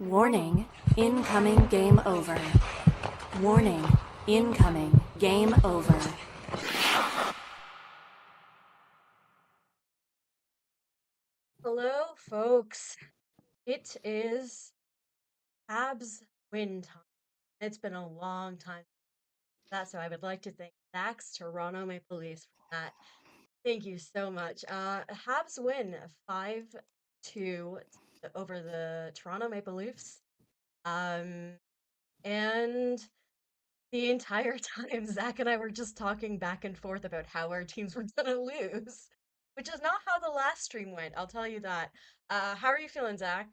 Warning, incoming game over. Warning, incoming game over. Hello, folks. It is Habs win time. It's been a long time. That's why I would like to thank Zach's Toronto Maple Leafs for that. Thank you so much. Habs win 5-2 over the Toronto Maple Leafs. Um, and the entire time, Zach and I were just talking back and forth about how our teams were gonna lose, which is not how the last stream went. I'll tell you that. How are you feeling, Zach?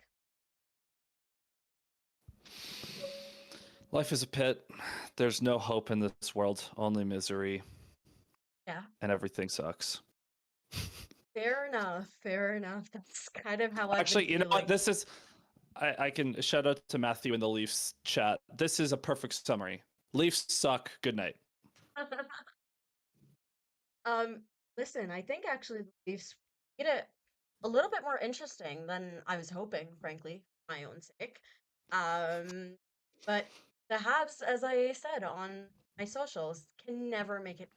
Life is a pit. There's no hope in this world, only misery, Yeah. and everything sucks. Fair enough. Fair enough. That's kind of how I've been Actually, you know what? feeling. This is. I can shout out to Matthew in the Leafs chat. This is a perfect summary. Leafs suck. Good night. Um, Listen, I think actually the Leafs made it a little bit more interesting than I was hoping, frankly, for my own sake. Um, but the Habs, as I said on my socials, can never make it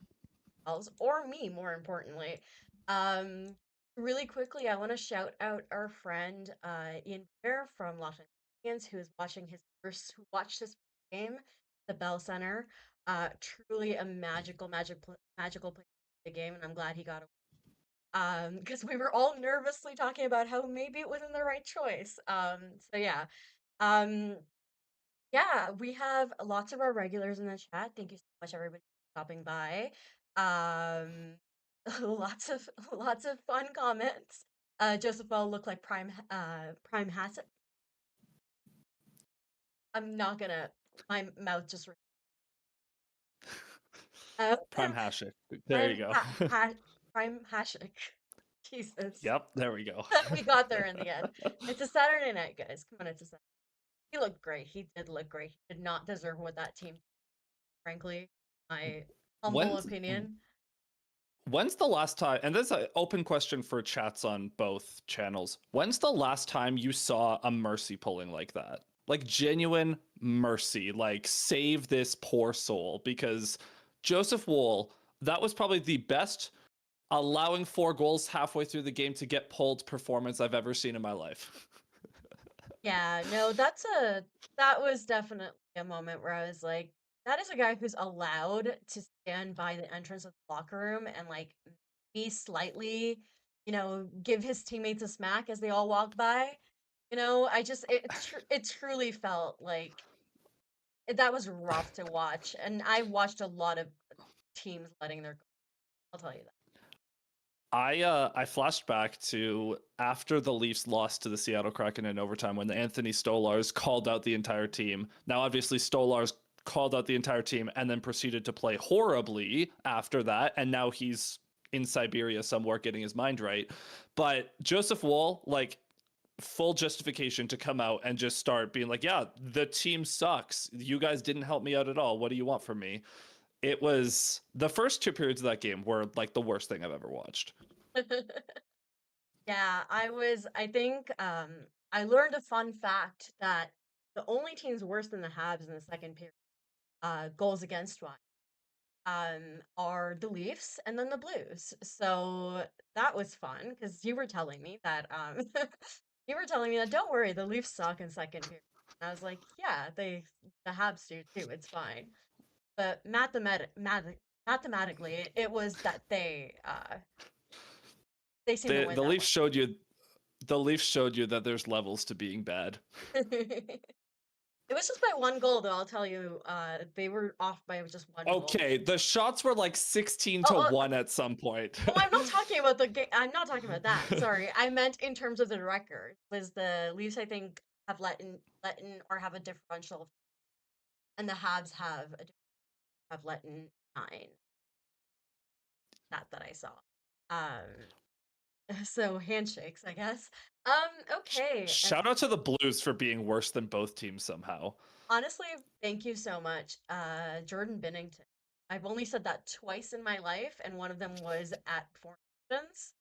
themselves, or me, more importantly. Um, Really quickly, I want to shout out our friend Ian Bear from Los Angeles, who watched his game, the Bell Center. Truly a magical place the game, and I'm glad he got it. Because we were all nervously talking about how maybe it wasn't the right choice. So yeah. Um, yeah, we have lots of our regulars in the chat. Thank you so much, everybody, for stopping by. Um, lots of fun comments. Joseph Bell looked like Prime Hassett. I'm not gonna. My mouth just. Uh, Prime Hashik. There Prime you go. Prime Hashik. Jesus, Yep, there we go. we got there in the end. It's a Saturday night, guys. Come on, it's a Saturday. He looked great. He did look great. He did not deserve what that team, frankly. My humble When's opinion. when's the last time? And this is an open question for chats on both channels. When's the last time you saw a mercy pulling like that? Like genuine mercy, like save this poor soul, because Joseph Wool, that was probably the best allowing 4 goals halfway through the game to get pulled performance I've ever seen in my life. Yeah, no, that was definitely a moment where I was like, that is a guy who's allowed to stand by the entrance of the locker room and like be slightly, give his teammates a smack as they all walk by. I just it truly felt like that was rough to watch, and I watched a lot of teams letting their. I'll tell you that. I flashed back to after the Leafs lost to the Seattle Kraken in overtime when the Anthony Stolars called out the entire team. Now, obviously, Stolars called out the entire team and then proceeded to play horribly after that, and now he's in Siberia somewhere getting his mind right. But Joseph Woll, like, full justification to come out and just start being like, yeah, the team sucks. You guys didn't help me out at all. What do you want from me? It was the first 2 periods of that game were like the worst thing I've ever watched. Yeah, I think I learned a fun fact that the only teams worse than the Habs in the second period, goals against wise, are the Leafs and then the Blues. So that was fun because you were telling me that you were telling me that don't worry, the Leafs suck in second period. And I was like, yeah, the Habs do too. It's fine. But mathematically, it was that they seem to The win the that Leafs showed you the Leafs showed you that there's levels to being bad. one. It was just by one goal, though. I'll tell you, they were off by just one goal. Okay, the shots were like 16 Oh, to oh, 1 at some point. oh, I'm not talking about the game. I'm not talking about that. Sorry, I meant in terms of the record. Was the Leafs, I think, have let in or have a differential, and the Habs have let in 9. That I saw. So handshakes, I guess. Okay. Shout out to the Blues for being worse than both teams somehow. Honestly, thank you so much, Jordan Binnington. I've only said that twice in my life, and one of them was at Four Nations,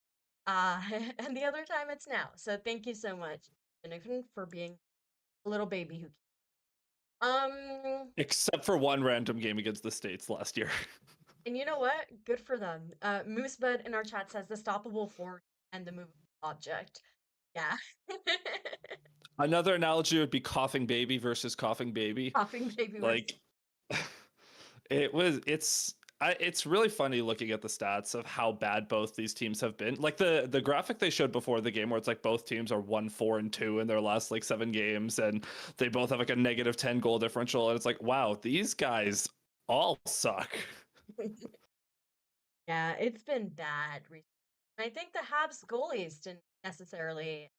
uh, and the other time it's now. So thank you so much, Binnington, for being. a little baby who. Um, Except for one random game against the States last year. and you know what? Good for them. Moosebud in our chat says the stoppable force and the movable object. Yeah. Another analogy would be coughing baby versus coughing baby. Coughing baby was. Like, it's really funny looking at the stats of how bad both these teams have been. Like the graphic they showed before the game where it's like both teams are 1-4-2 in their last like 7 games, and they both have like a -10 goal differential, and it's like, wow, these guys all suck. Yeah, it's been bad recently. I think the Habs goalies didn't necessarily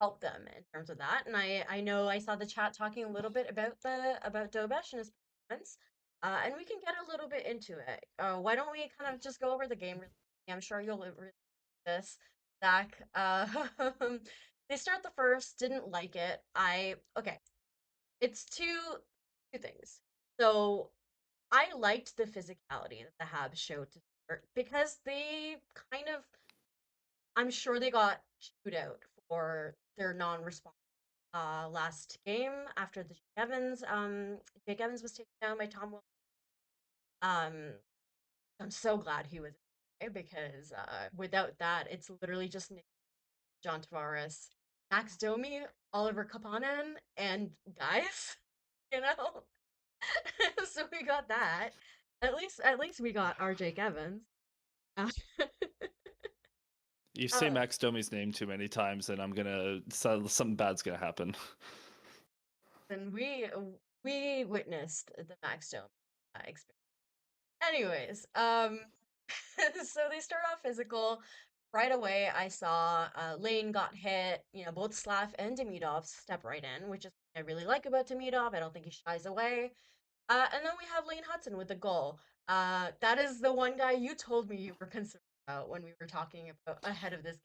help them in terms of that. And I know I saw the chat talking a little bit about Dobesh and his performance. And we can get a little bit into it. Why don't we kind of just go over the game really quickly? I'm sure you'll really this, Zach. They start the first, didn't like it. Okay. It's two things. So I liked the physicality that the Habs showed to start because they kind of, I'm sure they got chewed out for their non-response last game after the Jake Evans was taken down by Tom Wilson. I'm so glad he was in there because without that, it's literally just Nick, John Tavares, Max Domi, Oliver Kapanen, and guys, you know. So we got that. At least we got our Jake Evans. Uh, You say Max Domi's name too many times, and something bad's gonna happen. and we witnessed the Max Domi experience. Anyways, so they start off physical. Right away, I saw Lane got hit. You know, both Slav and Demidov step right in, which is what I really like about Demidov. I don't think he shies away. And then we have Lane Hutson with the goal. That is the one guy you told me you were concerned about when we were talking about ahead of this.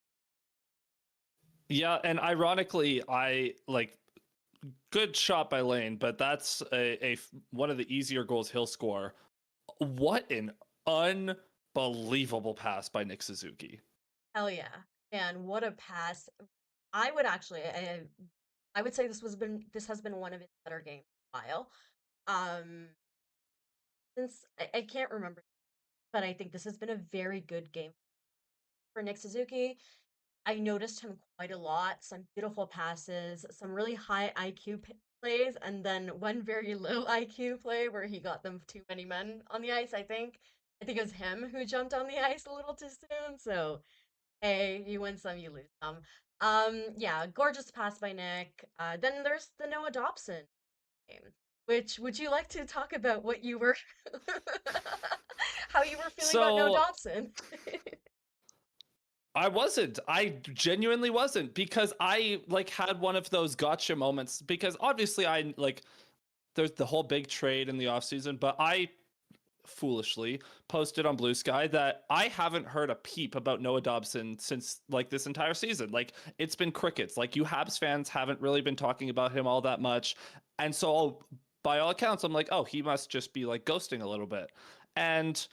Yeah, and ironically, I like good shot by Lane, but that's one of the easier goals he'll score. What an unbelievable pass by Nick Suzuki. Hell yeah. And what a pass. I would actually I would say this has been one of his better games in a while. Um since I can't remember, but I think this has been a very good game for Nick Suzuki. I noticed him quite a lot, some beautiful passes, some really high IQ plays, and then one very low IQ play where he got them too many men on the ice, I think. I think it was him who jumped on the ice a little too soon, so hey, you win some, you lose some. Yeah, gorgeous pass by Nick. Then there's the Noah Dobson game. Which would you like to talk about what you were how you were feeling about Noah Dobson? I wasn't. I genuinely wasn't, because I like had one of those gotcha moments, because obviously I like there's the whole big trade in the offseason, but I foolishly posted on Blue Sky that I haven't heard a peep about Noah Dobson since like this entire season. Like, it's been crickets. Like, you Habs fans haven't really been talking about him all that much. And so by all accounts, I'm like, oh, he must just be like ghosting a little bit. And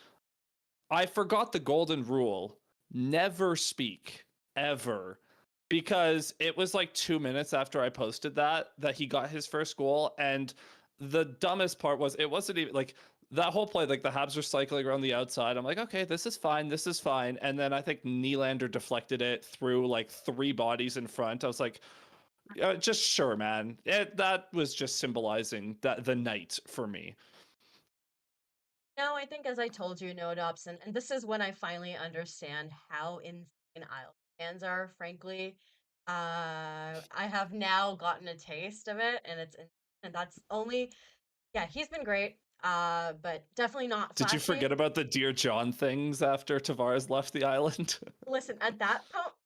I forgot the golden rule: never speak ever, because it was like 2 minutes after I posted that he got his first goal. And the dumbest part was, it wasn't even like that whole play, like the Habs were cycling around the outside. I'm like, okay, this is fine. This is fine. And then I think Nylander deflected it through like 3 bodies in front. I was like, just sure, man. That was just symbolizing that the night for me. No, I think as I told you, Noah Dobson, and this is when I finally understand how insane Isle fans are, frankly. I have now gotten a taste of it, and that's only, yeah, he's been great, but definitely not Did you flashy. forget about the Dear John things after Tavares left the island? Listen,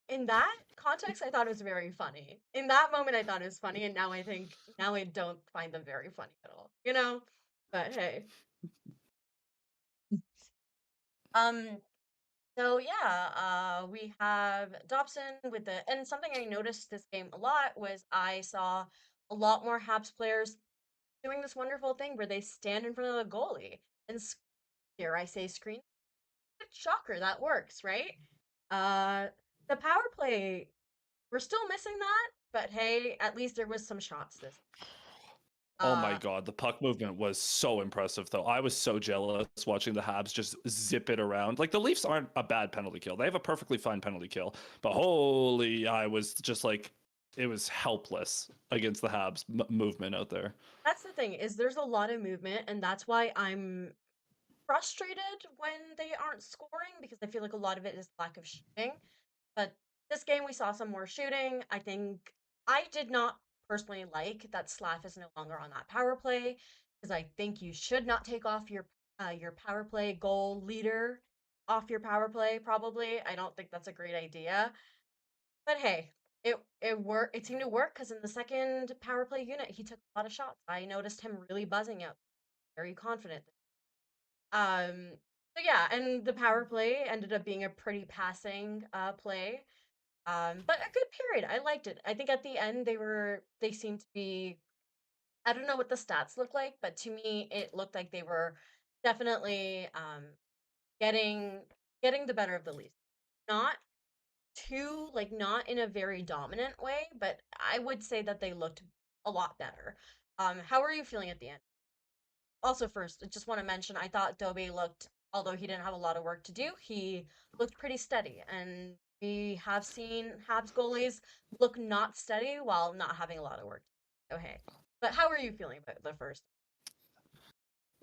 in that context, I thought it was very funny. In that moment, I thought it was funny, and now I don't find them very funny at all, you know? But hey. Um, So yeah, we have Dobson and something I noticed this game a lot was I saw a lot more Habs players doing this wonderful thing where they stand in front of the goalie and dare I say screen. Shocker, that works, right? The power play, we're still missing that. but hey, at least there was some shots this. Oh my Uh, God, the puck movement was so impressive, though. I was so jealous watching the Habs just zip it around. Like, the Leafs aren't a bad penalty kill. They have a perfectly fine penalty kill. But holy, I was just like, it was helpless against the Habs movement out there. that's the thing is there's a lot of movement, and that's why I'm frustrated when they aren't scoring because I feel like a lot of it is lack of shooting. But this game we saw some more shooting. I think I did not personally like that Slav is no longer on that power play because I think you should not take off your power play goal leader off your power play. Probably, I don't think that's a great idea. But hey, it worked. It seemed to work because in the second power play unit, he took a lot of shots. I noticed him really buzzing out, very confident. Um, so yeah, and the power play ended up being a pretty passing play. But a good period. I liked it. I think at the end they seemed to be I don't know what the stats look like, but to me it looked like they were definitely getting getting the better of the Leafs. Not too like not in a very dominant way, but I would say that they looked a lot better. How are you feeling at the end? Also, first, I just want to mention I thought Dobie looked, although he didn't have a lot of work to do, he looked pretty steady. And we have seen Habs goalies look not steady while not having a lot of work. Okay. But how are you feeling about the first?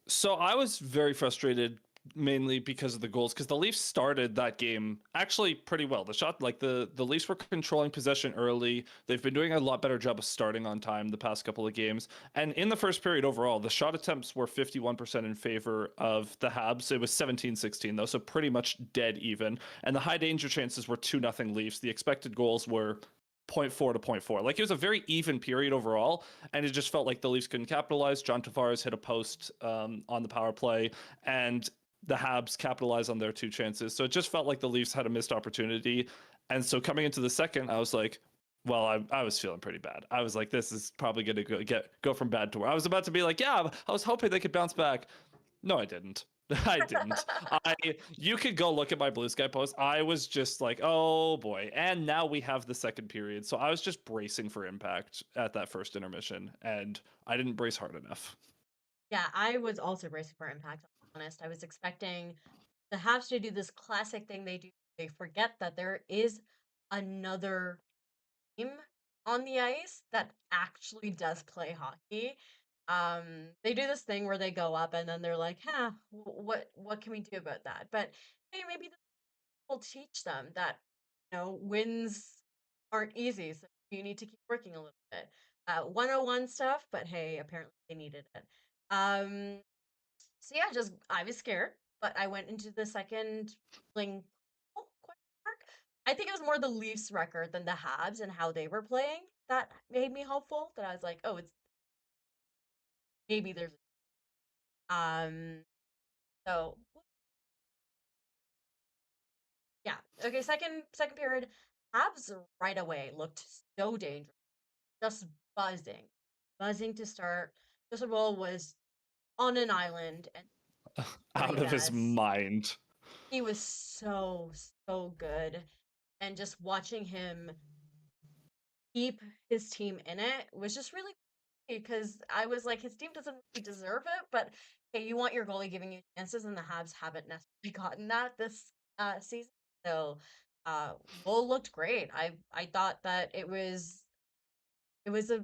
So I was very frustrated mainly because of the goals because the Leafs started that game actually pretty well. The Leafs were controlling possession early. They've been doing a lot better job of starting on time the past couple of games. And in the first period overall, the shot attempts were 51% in favor of the Habs. It was 17-16 though, so pretty much dead even. And the high danger chances were 2-0 Leafs. The expected goals were point 0.4 to point 0.4. Like, it was a very even period overall, and it just felt like the Leafs couldn't capitalize. John Tavares hit a post on the power play, and the Habs capitalized on their two chances. So it just felt like the Leafs had a missed opportunity. And so coming into the second, I was like, well, I was feeling pretty bad. I was like, this is probably going to go from bad to worse. I was about to be like, yeah, I was hoping they could bounce back. No, I didn't. I didn't. You could go look at my Blue Sky post. I was just like, oh boy. And now we have the second period. So I was just bracing for impact at that first intermission, and I didn't brace hard enough. Yeah, I was also bracing for impact, I'll be honest. I was expecting the Habs to do this classic thing they do. They forget that there is another team on the ice that actually does play hockey. They do this thing where they go up and then they're like, "Huh, what can we do about that?" But hey, maybe this will teach them that wins aren't easy, so you need to keep working a little bit. 101 stuff, but hey, apparently they needed it. Um, so yeah, just I was scared, but I went into the second feeling question mark. I think it was more the Leafs record than the Habs and how they were playing that made me hopeful. That I was like, oh, it's maybe there's so yeah. Okay, second period, Habs right away looked so dangerous. Just buzzing. Buzzing to start. Joseph Woll was on an island and Out of his Hernandez. mind. He was so good. And just watching him keep his team in it was just really because I was like, his team doesn't really deserve it, but hey, you want your goalie giving you chances, and the Habs haven't necessarily gotten that this season. So Wool looked great. I thought that it was a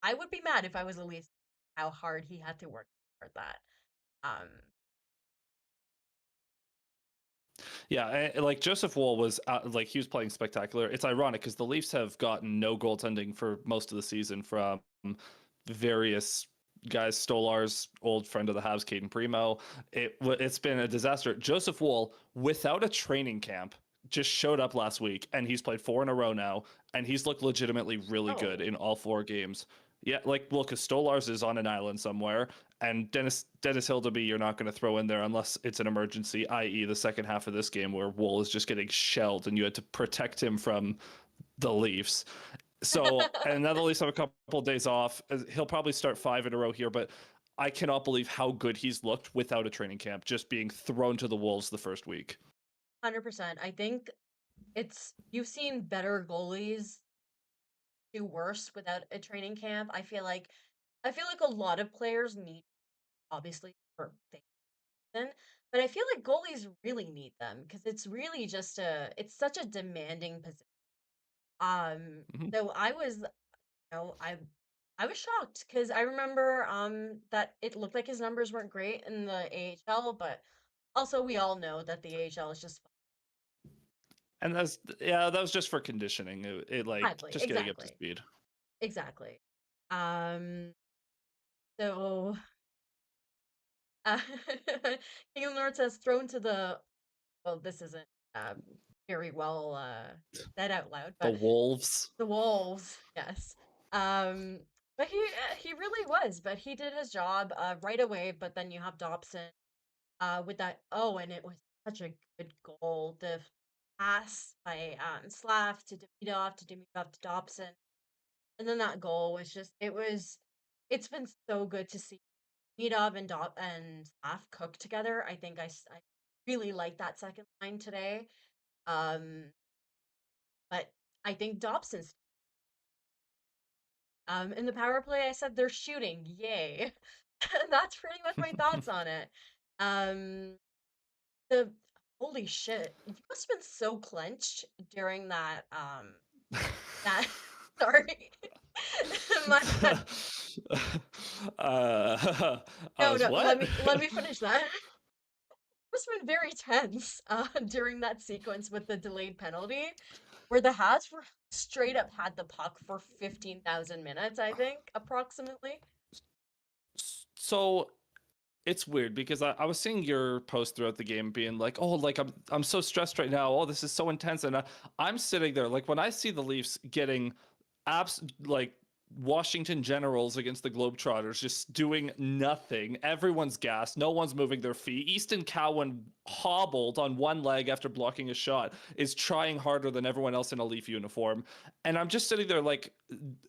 I would be mad if I was Elise how hard he had to work for that. Um Yeah, like Joseph Woll was like, he was playing spectacular. It's ironic because the Leafs have gotten no goaltending for most of the season from various guys. Stolar's old friend of the Habs, Caden Primo. It's been a disaster. Joseph Woll, without a training camp, just showed up last week, and he's played 4 in a row now, and he's looked legitimately really good oh, in all 4 games. Yeah, like, well, because Stolar's is on an island somewhere, and Dennis Hildeby, you're not going to throw in there unless it's an emergency, i.e., the second half of this game where Wool is just getting shelled, and you had to protect him from the Leafs. So, and now the Leafs have a couple of days off. He'll probably start 5 in a row here, but I cannot believe how good he's looked without a training camp, just being thrown to the wolves the first week. 100%. I think it's you've seen better goalies do worse without a training camp. I feel like a lot of players need, obviously, for season, but I feel like goalies really need them because it's really just it's such a demanding position. Mhm. So I was, I was shocked because I remember that it looked like his numbers weren't great in the AHL, but also we all know that the AHL is just And that was just for conditioning. It like badly. just getting up to speed. Exactly. Um, so uh, King of the North says thrown to the, well, this isn't uh, very well said out loud, The but Wolves. the Wolves, yes. Um, but he really was, but he did his job right away. But then you have Dobson with that. Oh, and it was such a good goal. The pass by Slav to Demidov to Dobson, and then that goal was just it's been so good to see Demidov and Slav cook together. I think I really like that second line today. Um, but I think Dobson's in the power play, I said they're shooting. Yay. That's pretty much my thoughts on it. Um, the holy shit. You must have been so clenched during that sorry. My bad. I No, was no, what? let me finish that. Must have been very tense during that sequence with the delayed penalty, where the Habs were straight up had the puck for 15,000 minutes, I think, approximately. So it's weird because I was seeing your post throughout the game being like, oh, like I'm so stressed right now. Oh, this is so intense. And I'm sitting there like when I see the Leafs getting like Washington Generals against the Globetrotters just doing nothing. Everyone's gassed. No one's moving their feet. Easton Cowan, hobbled on one leg after blocking a shot, is trying harder than everyone else in a Leaf uniform. And I'm just sitting there like,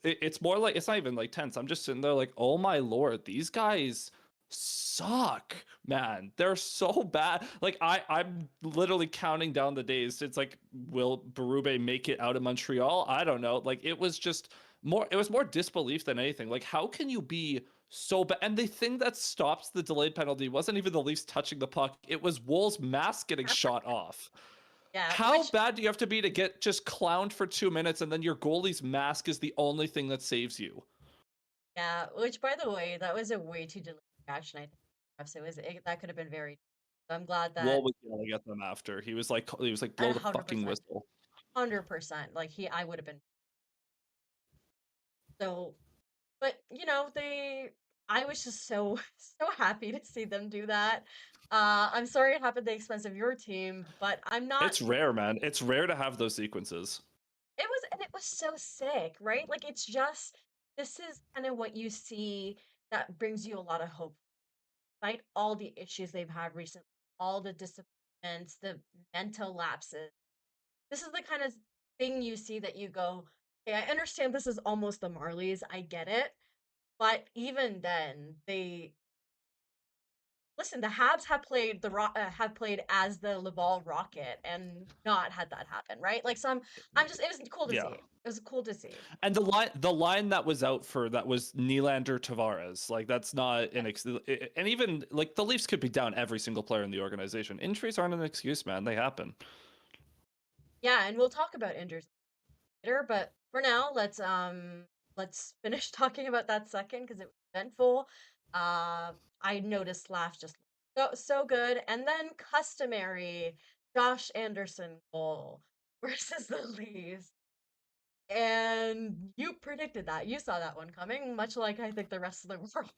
it's more like, it's not even like tense. I'm just sitting there like, oh my Lord, these guys suck, man. They're so bad. Like I'm literally counting down the days. It's like, will Berube make it out of Montreal? I don't know. Like it was just more, it was more disbelief than anything. Like how can you be so bad? And the thing that stops the delayed penalty wasn't even the Leafs touching the puck. It was Wool's mask getting shot off. Yeah, How which bad do you have to be to get just clowned for 2 minutes and then your goalie's mask is the only thing that saves you? yeah, which by the way, that was a way too delayed reaction. I think so that could have been very. So I'm glad Wall that was yelling at them after. He was like, at blow the fucking 100%, whistle. 100%. Like I would have been so. But I was just so so happy to see them do that. I'm sorry it happened at the expense of your team, but I'm not. It's rare, man. It's rare to have those sequences. It was so sick, right? Like it's just this is kind of what you see that brings you a lot of hope, despite all the issues they've had recently, all the disappointments, the mental lapses. This is the kind of thing you see that you go, okay, I understand this is almost the Marlies, I get it, but even then, they listen. The Habs have played as the Laval Rocket and not had that happen, right? Like, so I'm just. It was cool to Yeah. see. It was cool to see. And the line that was out for that was Nylander Tavares. Like that's not Yeah, and even like the Leafs could be down every single player in the organization. Injuries aren't an excuse, man. They happen. yeah, and we'll talk about injuries later, but for now, let's finish talking about that second because it was eventful. Uh, I noticed Laugh just so good, and then customary Josh Anderson goal versus the Leafs. And you predicted that. You saw that one coming, much like I think the rest of the world.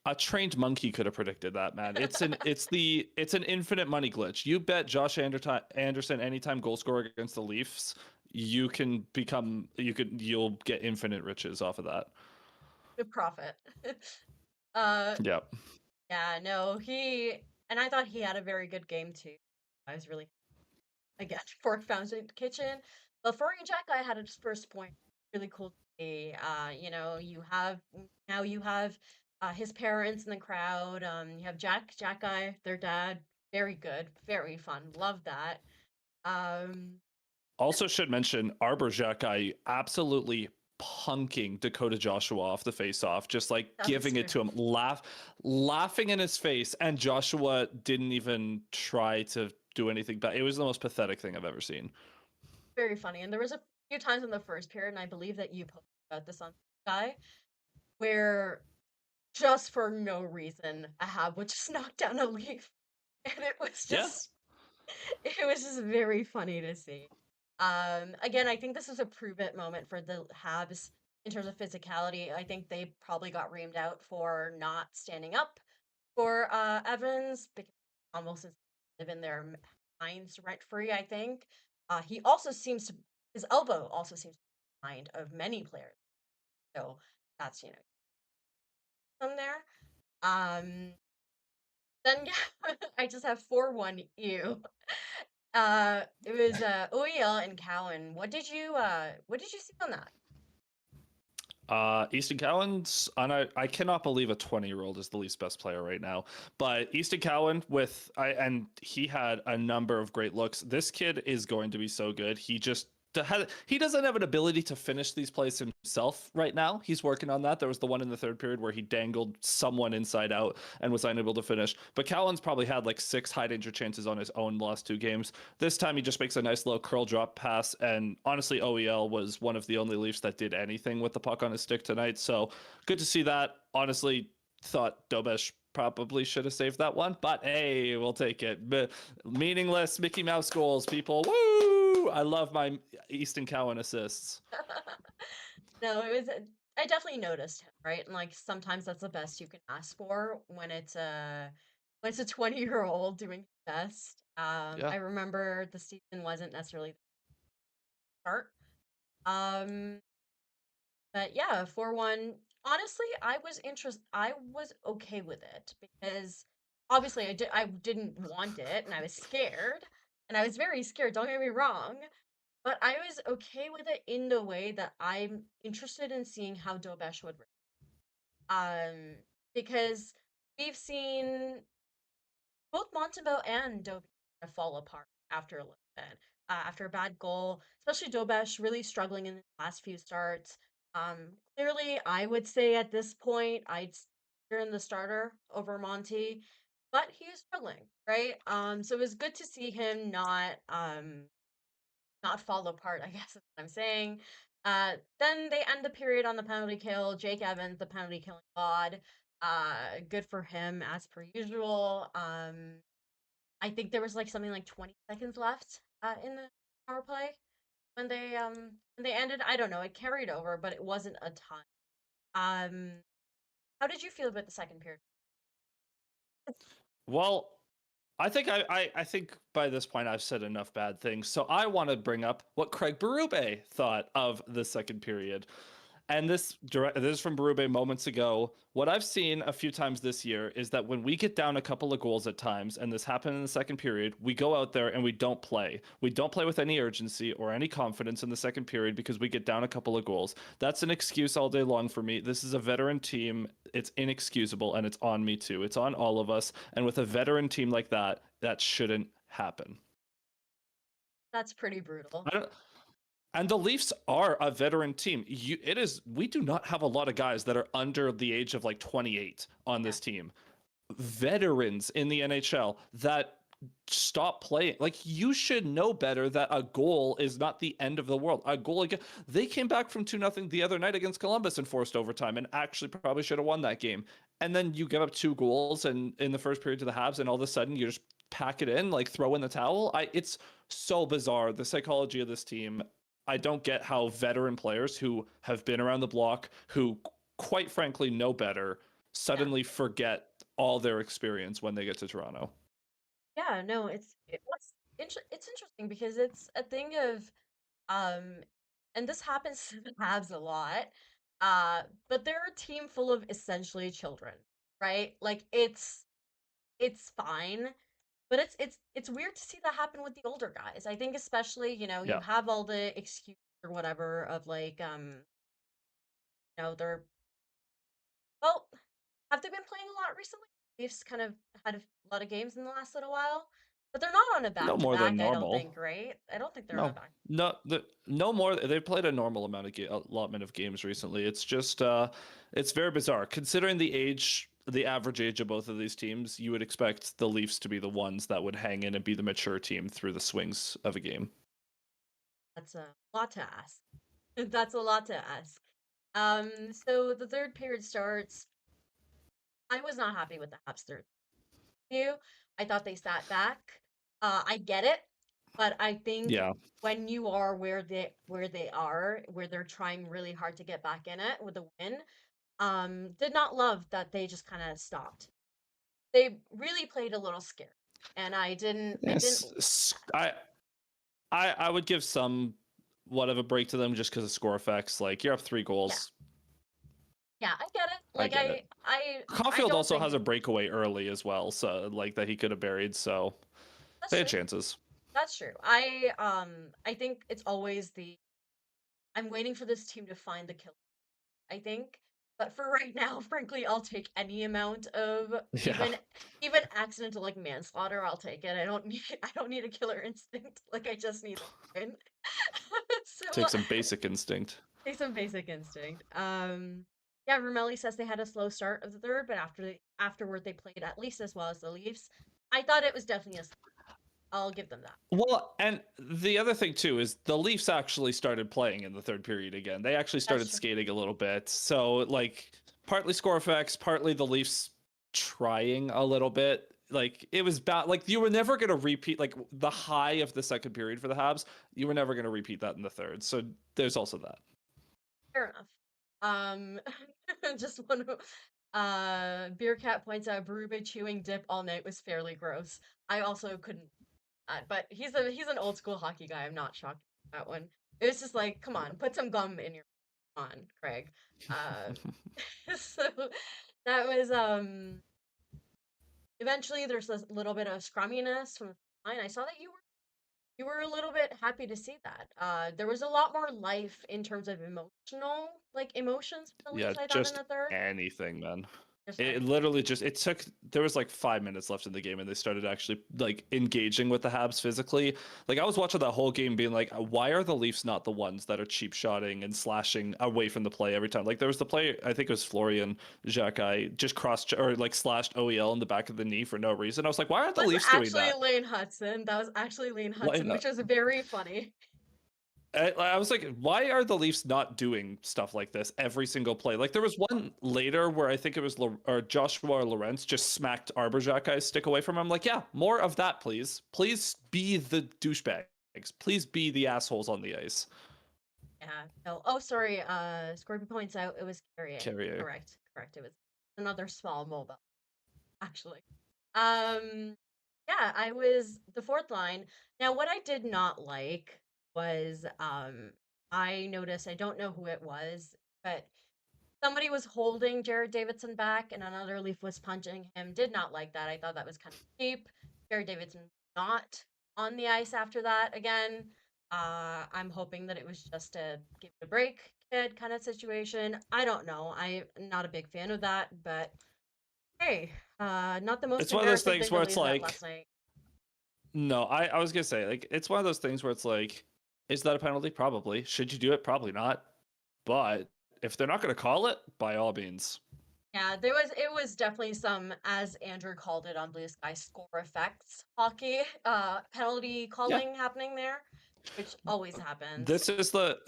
A trained monkey could have predicted that, man. It's an infinite money glitch. You bet Josh Anderson anytime goal scorer against the Leafs, you'll get infinite riches off of that. Good profit. uh, Yeah. yeah, no, and I thought he had a very good game too. I was really, again, Fork Fountain Kitchen. But Florian Jack guy had his first point. Really cool to see. You have his parents in the crowd. You have Jack guy, their dad. Very good, very fun. Love that. Um, Also should mention Arbor I absolutely punking Dakota Joshua off the face-off, just like That was giving it to him, laughing in his face, and Joshua didn't even try to do anything. But it was the most pathetic thing I've ever seen. very funny. And there was a few times in the first period, and I believe that you posted about this on Sky, where just for no reason, a Hab would just knock down a Leaf, and Yeah. it was just very funny to see. Again, I think this is a prove it moment for the Habs in terms of physicality. I think they probably got reamed out for not standing up for Evans because almost is live in their minds rent free. I think he also seems to his elbow also seems to be in the mind of many players. So that's from there. Um, then yeah, I just have 4-1 ew. It was OEL and Cowan. What did you see on that? Easton Cowan's I cannot believe a 20-year-old is the Leafs best player right now. But Easton Cowan and he had a number of great looks. This kid is going to be so good. He doesn't have an ability to finish these plays himself right now. He's working on that. There was the one in the third period where he dangled someone inside out and was unable to finish. But Cowan's probably had like 6 high danger chances on his own the last 2 games. This time he just makes a nice little curl drop pass. And honestly, OEL was one of the only Leafs that did anything with the puck on his stick tonight. So good to see that. Honestly, thought Dobson probably should have saved that one, but hey, we'll take it. Meaningless Mickey Mouse goals, people. Woo! I love my Easton Cowan assists. No, it was. I definitely noticed him, right? And like sometimes that's the best you can ask for when it's a 20-year-old doing his best. Yeah. I remember the season wasn't necessarily the start. Um, but yeah, 4-1. Honestly, I was okay with it because obviously I didn't want it and I was scared. And I was very scared, don't get me wrong. But I was okay with it in the way that I'm interested in seeing how Dobesh would um because we've seen both Montembeau and Dobesh fall apart after a little bit. After a bad goal, especially Dobesh really struggling in the last few starts. Clearly, I would say at this point, I'd steer in the starter over Monty, but he is struggling, right? So it was good to see him not fall apart, I guess is what I'm saying. Then they end the period on the penalty kill. Jake Evans, the penalty killing god. Good for him as per usual. I think there was like something like 20 seconds left in the power play when they ended. I don't know. It carried over, but it wasn't a ton. Um, how did you feel about the second period? Well, I think by this point I've said enough bad things. So I want to bring up what Craig Berube thought of the second period. And this is from Berube moments ago. What I've seen a few times this year is that when we get down a couple of goals at times, and this happened in the second period, we go out there and we don't play. We don't play with any urgency or any confidence in the second period because we get down a couple of goals. That's an excuse all day long for me. This is a veteran team. It's inexcusable, and it's on me too. It's on all of us. And with a veteran team like that, that shouldn't happen. That's pretty brutal. I don't. And the Leafs are a veteran team. We do not have a lot of guys that are under the age of like 28 on this team. Veterans in the NHL that stop playing. Like, you should know better that a goal is not the end of the world. A goal again. They came back from 2-0 the other night against Columbus and forced overtime and actually probably should have won that game. And then you give up 2 goals and in the first period to the Habs, and all of a sudden you just pack it in, like throw in the towel. It's so bizarre, the psychology of this team. I don't get how veteran players who have been around the block, who quite frankly know better, suddenly forget all their experience when they get to Toronto. Yeah, no, it's interesting because it's a thing of um and this happens to the Habs a lot. But they're a team full of essentially children, right? Like it's fine, but it's weird to see that happen with the older guys. I think especially, you Yeah. have all the excuse or whatever of like they're well, have they been playing a lot recently? They've kind of had a lot of games in the last little while. But they're not on a No more than back-to-back, I don't normal. think, right? I don't think they're on a No, back. no more. They've played a normal amount of allotment of games recently. It's just, it's very bizarre considering the average age of both of these teams. You would expect the Leafs to be the ones that would hang in and be the mature team through the swings of a game. That's a lot to ask. That's a lot to ask. So the third period starts. I was not happy with the Habs third view. I thought they sat back. I get it, but I think Yeah, when you are where they are, where they're trying really hard to get back in it with a win, did not love that they just kind of stopped. They really played a little scared, and I didn't love yes. that. I would give some whatever break to them just because of score effects. Like you're up 3 goals. Yeah, I get it. I Like get it. I Caulfield don't also has think a breakaway early as well, so like that he could have buried. So that's they had true. chances. That's true. I think it's always the I'm waiting for this team to find the killer. I think. But for right now, frankly, I'll take any amount of Yeah, even accidental like manslaughter. I'll take it. I don't need a killer instinct. Like I just need a win. So take some basic instinct. take some basic instinct. Yeah, Romelli says they had a slow start of the third, but afterward they played at least as well as the Leafs. I thought it was definitely a. I'll give them that. Well, and the other thing too is the Leafs actually started playing in the third period again. They actually That's started true. skating a little bit. So like partly score effects, partly the Leafs trying a little bit. Like it was bad. Like you were never going to repeat like the high of the second period for the Habs. You were never going to repeat that in the third. So there's also that. Fair enough. Um, just one. Beer Cat points out Berube chewing dip all night was fairly gross. I also couldn't, but he's an old school hockey guy. I'm not shocked at that one. It was just like, come on, put some gum in your. Come on, Craig. So that was Eventually there's a little bit of scrumminess from the line. I saw that you were a little bit happy to see that. There was a lot more life in terms of emotions for the Yeah, Leafs, I thought, in just the third. anything, man. Just It anything. literally just it took there was like 5 minutes left in the game and they started actually like engaging with the Habs physically. Like I was watching that whole game being like, why are the Leafs not the ones that are cheap shotting and slashing away from the play every time? Like there was the play, I think it was Florian Jacques just crossed or like slashed OEL in the back of the knee for no reason. I was like, why aren't the Was Leafs doing actually that? Lane Hutson. That was actually Lane Why Hutson, not? which was very funny. I was like, why are the Leafs not doing stuff like this every single play? Like there was one later where I think it was or Joshua or Lawrence just smacked Arbor stick away from him. I'm like, yeah, more of that, please. Please be the douchebags. Please be the assholes on the ice. Yeah. No. Oh, sorry. Scorpion points out it was Carrier. Carrier. Correct. Correct. It was another small mobile, actually. Um. Yeah, I was the fourth line. Now, what I did not like was I noticed, I don't know who it was, but somebody was holding Jared Davidson back and another Leaf was punching him. Did not like that. I thought that was kind of cheap. Jared Davidson not on the ice after that again. I'm hoping that it was just a give it a break kid kind of situation. I don't know. I'm not a big fan of that, but hey, not the most It's one of those embarrassing things thing to where it's lose that like, last night. no, I was gonna say, like, it's one of those things where it's like, is that a penalty? Probably. Should you do it? Probably not. But if they're not gonna call it, by all means. Yeah, it was definitely some, as Andrew called it on Blue Sky, score effects hockey, penalty Yeah. calling happening there, which always happens. This is the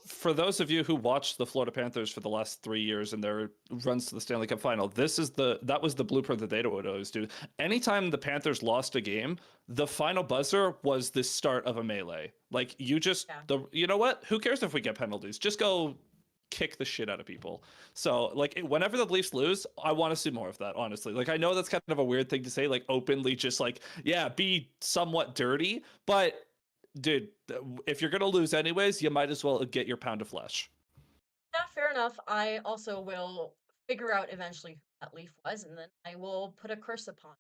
for those of you who watched the Florida Panthers for the last 3 years and their runs to the Stanley Cup final, that was the blueprint that they would always do. Anytime the Panthers lost a game, the final buzzer was the start of a melee. Like Yeah. you know what? Who cares if we get penalties? Just go kick the shit out of people. So like whenever the Leafs lose, I want to see more of that, honestly. Like I know that's kind of a weird thing to say, like openly just like, yeah, be somewhat dirty, but dude, if you're gonna lose anyways, you might as well get your pound of flesh. Yeah, fair enough. I also will figure out eventually who that leaf was, and then I will put a curse upon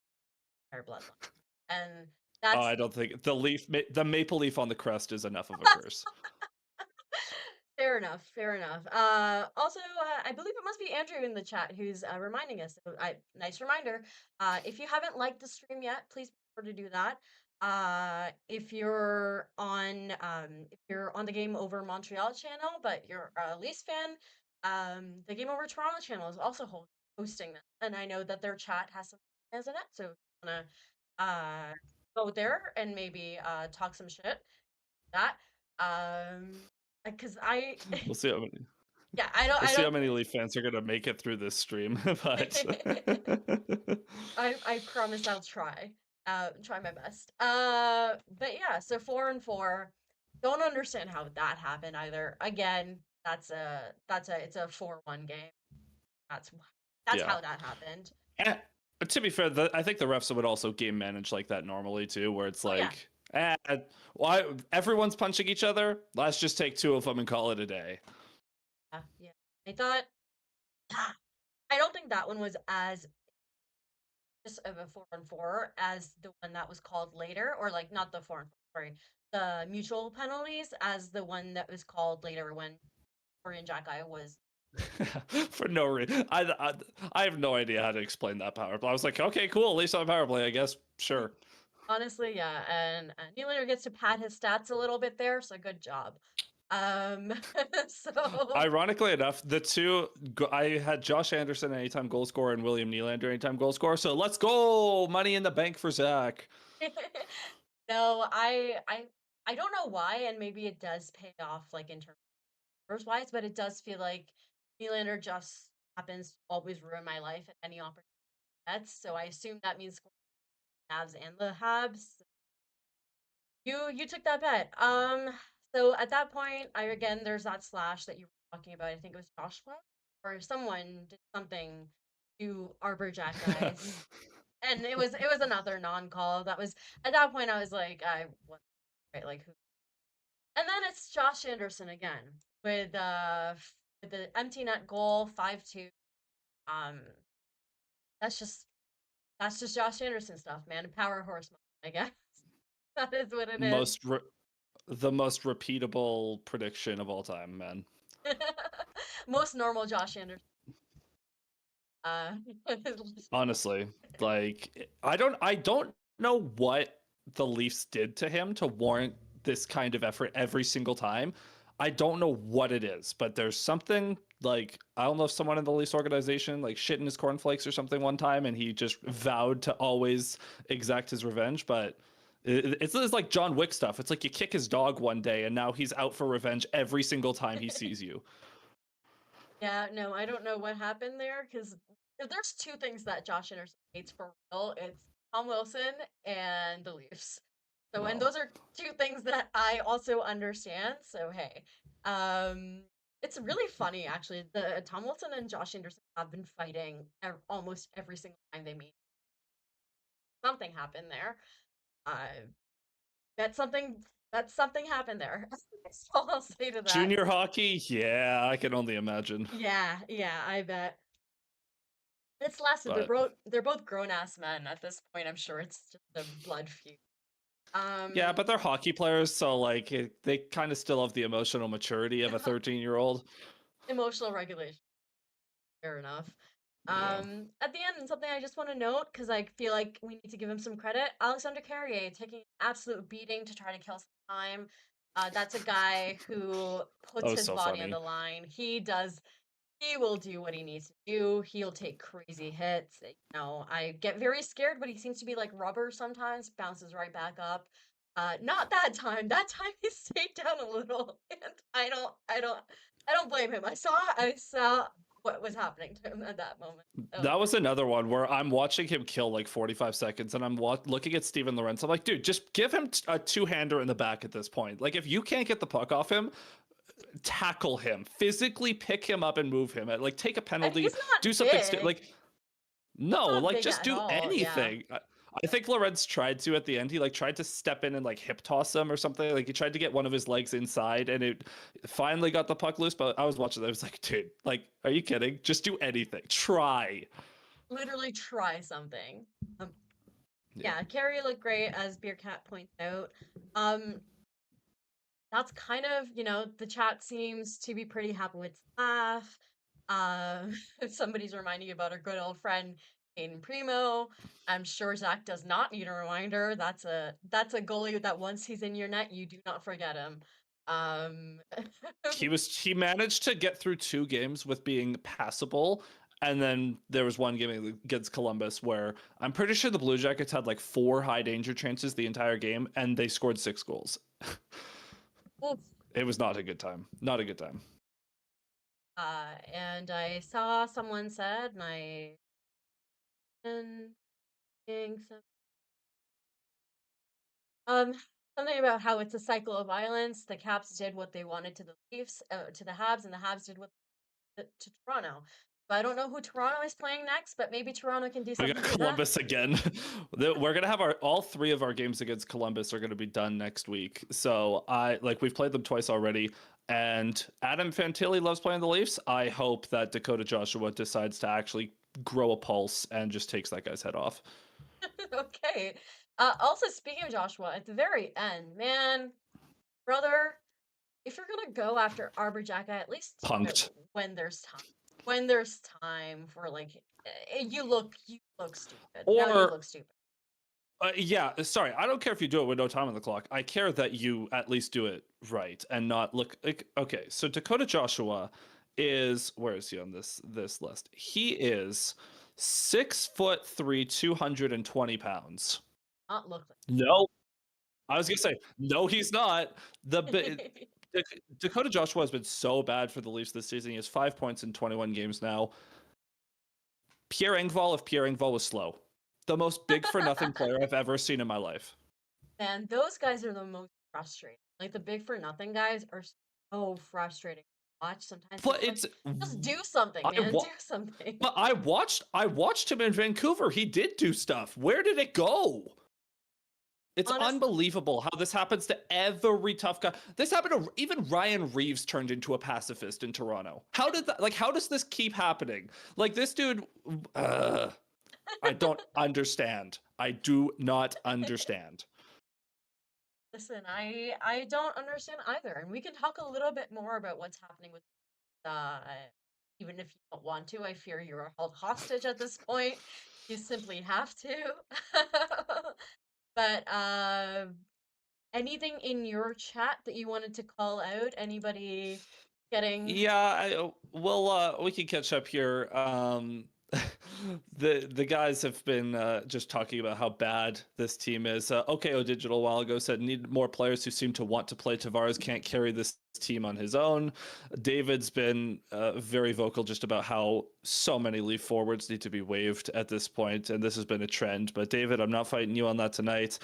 their bloodline. And Oh, that's I don't think the maple leaf on the crest is enough of a curse. fair enough. Fair enough. Also, I believe it must be Andrew in the chat who's reminding us. So nice reminder. If you haven't liked the stream yet, please to do that. If you're on the Game Over Montreal channel, but you're a Leafs fan, the Game Over Toronto channel is also hosting this, and I know that their chat has some fans in it. So if you wanna go there and maybe talk some shit, that because We'll see how many. yeah, We'll I see how don't. many Leaf fans are gonna make it through this stream, but I promise I'll try. Try my best. But yeah, so 4-4. Don't understand how that happened either. Again, it's a 4-1 game. That's yeah. how that happened. Eh, to be fair, I think the refs would also game manage like that normally too, where it's Oh yeah. like, why everyone's punching each other? Let's just take 2 of them and call it a day. Yeah. I thought I don't think that one was as just of a 4-4 as the one that was called later, or like not the 4-4, sorry, the mutual penalties as the one that was called later when Corey and Jack was. For no reason. I have no idea how to explain that power play. I was like, okay, cool, at least on power play, I guess. Sure. Honestly, yeah, and Nylander gets to pad his stats a little bit there, so good job. So Ironically enough, I had Josh Anderson anytime goal scorer and William Nylander anytime goal scorer. So let's go, money in the bank for Zach. no, I don't know why, and maybe it does pay off like in terms of wise, but it does feel like Nylander just happens to always ruin my life at any opportunity. So I assume that means Habs and the Habs. You took that bet. So at that point, there's that slash that you were talking about. I think it was Joshua or someone did something to Arbor Jack guys. And it was another non-call. That was at that point I was like, what, right, like who? And then it's Josh Anderson again with the empty net goal, 5-2. Um, that's just Josh Anderson stuff, man. Power horse, I guess. That is what it is. The most repeatable prediction of all time, man. Most normal Josh Anderson. Honestly, like I don't know what the Leafs did to him to warrant this kind of effort every single time. I don't know what it is, but there's something like I don't know if someone in the Leafs organization like shit in his cornflakes or something one time, and he just vowed to always exact his revenge. But it's like John Wick stuff. It's like you kick his dog one day, and now he's out for revenge every single time he sees you. Yeah, no, I don't know what happened there because if there's 2 things that Josh Anderson hates for real, it's Tom Wilson and the Leafs. So, and those are 2 things that I also understand. So, hey, it's really funny actually. The Tom Wilson and Josh Anderson have been fighting almost every single time they meet. Something happened there. That's something happened there. That's all I'll say to that. Junior hockey, yeah, I can only imagine. Yeah, I bet. It's lasted. They're both grown ass men at this point. I'm sure it's just a blood feud. Yeah, but they're hockey players, so like they kind of still have the emotional maturity of a 13-year-old. Emotional regulation. Fair enough. Yeah. At the end, something I just want to note because I feel like we need to give him some credit. Alexander Carrier taking an absolute beating to try to kill some time. That's a guy who puts his body on the line. He will do what he needs to do. He'll take crazy hits. I get very scared, but he seems to be like rubber sometimes, bounces right back up. Not that time. That time he stayed down a little, and I don't blame him. I saw what was happening to him at that moment. That was another one where I'm watching him kill like 45 seconds, and I'm looking at Steven Lorentz. I'm like, dude, just give him a 2-hander in the back at this point. Like, if you can't get the puck off him, tackle him, physically pick him up and move him. Like, take a penalty, do something. Just do anything. Yeah. I think Lorentz tried to at the end. He like tried to step in and like hip toss him or something. Like he tried to get one of his legs inside, and it finally got the puck loose. But I was watching. I was like, dude, like, are you kidding? Just do anything. Try. Literally try something. Yeah, Carrie looked great, as Beercat points out. That's kind of, the chat seems to be pretty happy with laugh. Somebody's reminding you about our good old friend Payne Primo. I'm sure Zach does not need a reminder. That's a goalie that once he's in your net, you do not forget him. He managed to get through 2 games with being passable, and then there was one game against Columbus where I'm pretty sure the Blue Jackets had like 4 high danger chances the entire game, and they scored 6 goals. It was not a good time. Not a good time. And I saw someone said, and I think something about how it's a cycle of violence. The Caps did what they wanted to the Leafs, to the Habs, and the Habs did what to Toronto. But I don't know who Toronto is playing next, but maybe Toronto can do We something. got to that. Columbus again. We're gonna have all 3 of our games against Columbus are gonna be done next week. So we've played them twice already. And Adam Fantilli loves playing the Leafs. I hope that Dakota Joshua decides to actually grow a pulse and just takes that guy's head off. Okay. Also, speaking of Joshua, at the very end, man, brother, if you're gonna go after Arbor Jacka, at least do it Punked. when there's time. When there's time for like, you look stupid. Or now you look stupid. yeah, sorry. I don't care if you do it with no time on the clock. I care that you at least do it right and not look like. Okay, so Dakota Joshua is, where is he on this list? He is 6'3", 220 pounds. Not look like. No, I was gonna say no. He's not. Dakota Joshua has been so bad for the Leafs this season. He has 5 points in 21 games now. Pierre Engvall, if Pierre Engvall was slow. The most big for nothing player I've ever seen in my life. Man, those guys are the most frustrating. Like the big for nothing guys are so frustrating to watch sometimes. But it's like, just do something, man. Do something. But I watched him in Vancouver. He did do stuff. Where did it go? It's unbelievable how this happens to every tough guy. This happened to even Ryan Reeves turned into a pacifist in Toronto. How did that? Like, how does this keep happening? Like this dude. I don't understand. I do not understand. Listen, I don't understand either, and we can talk a little bit more about what's happening with. Even if you don't want to, I fear you are held hostage at this point. You simply have to. But anything in your chat that you wanted to call out? Anybody getting? Yeah, we can catch up here. The guys have been just talking about how bad this team is. OKO Digital a while ago said need more players who seem to want to play. Tavares can't carry this team on his own. David's been very vocal just about how so many Leaf forwards need to be waived at this point, and this has been a trend. But David, I'm not fighting you on that tonight.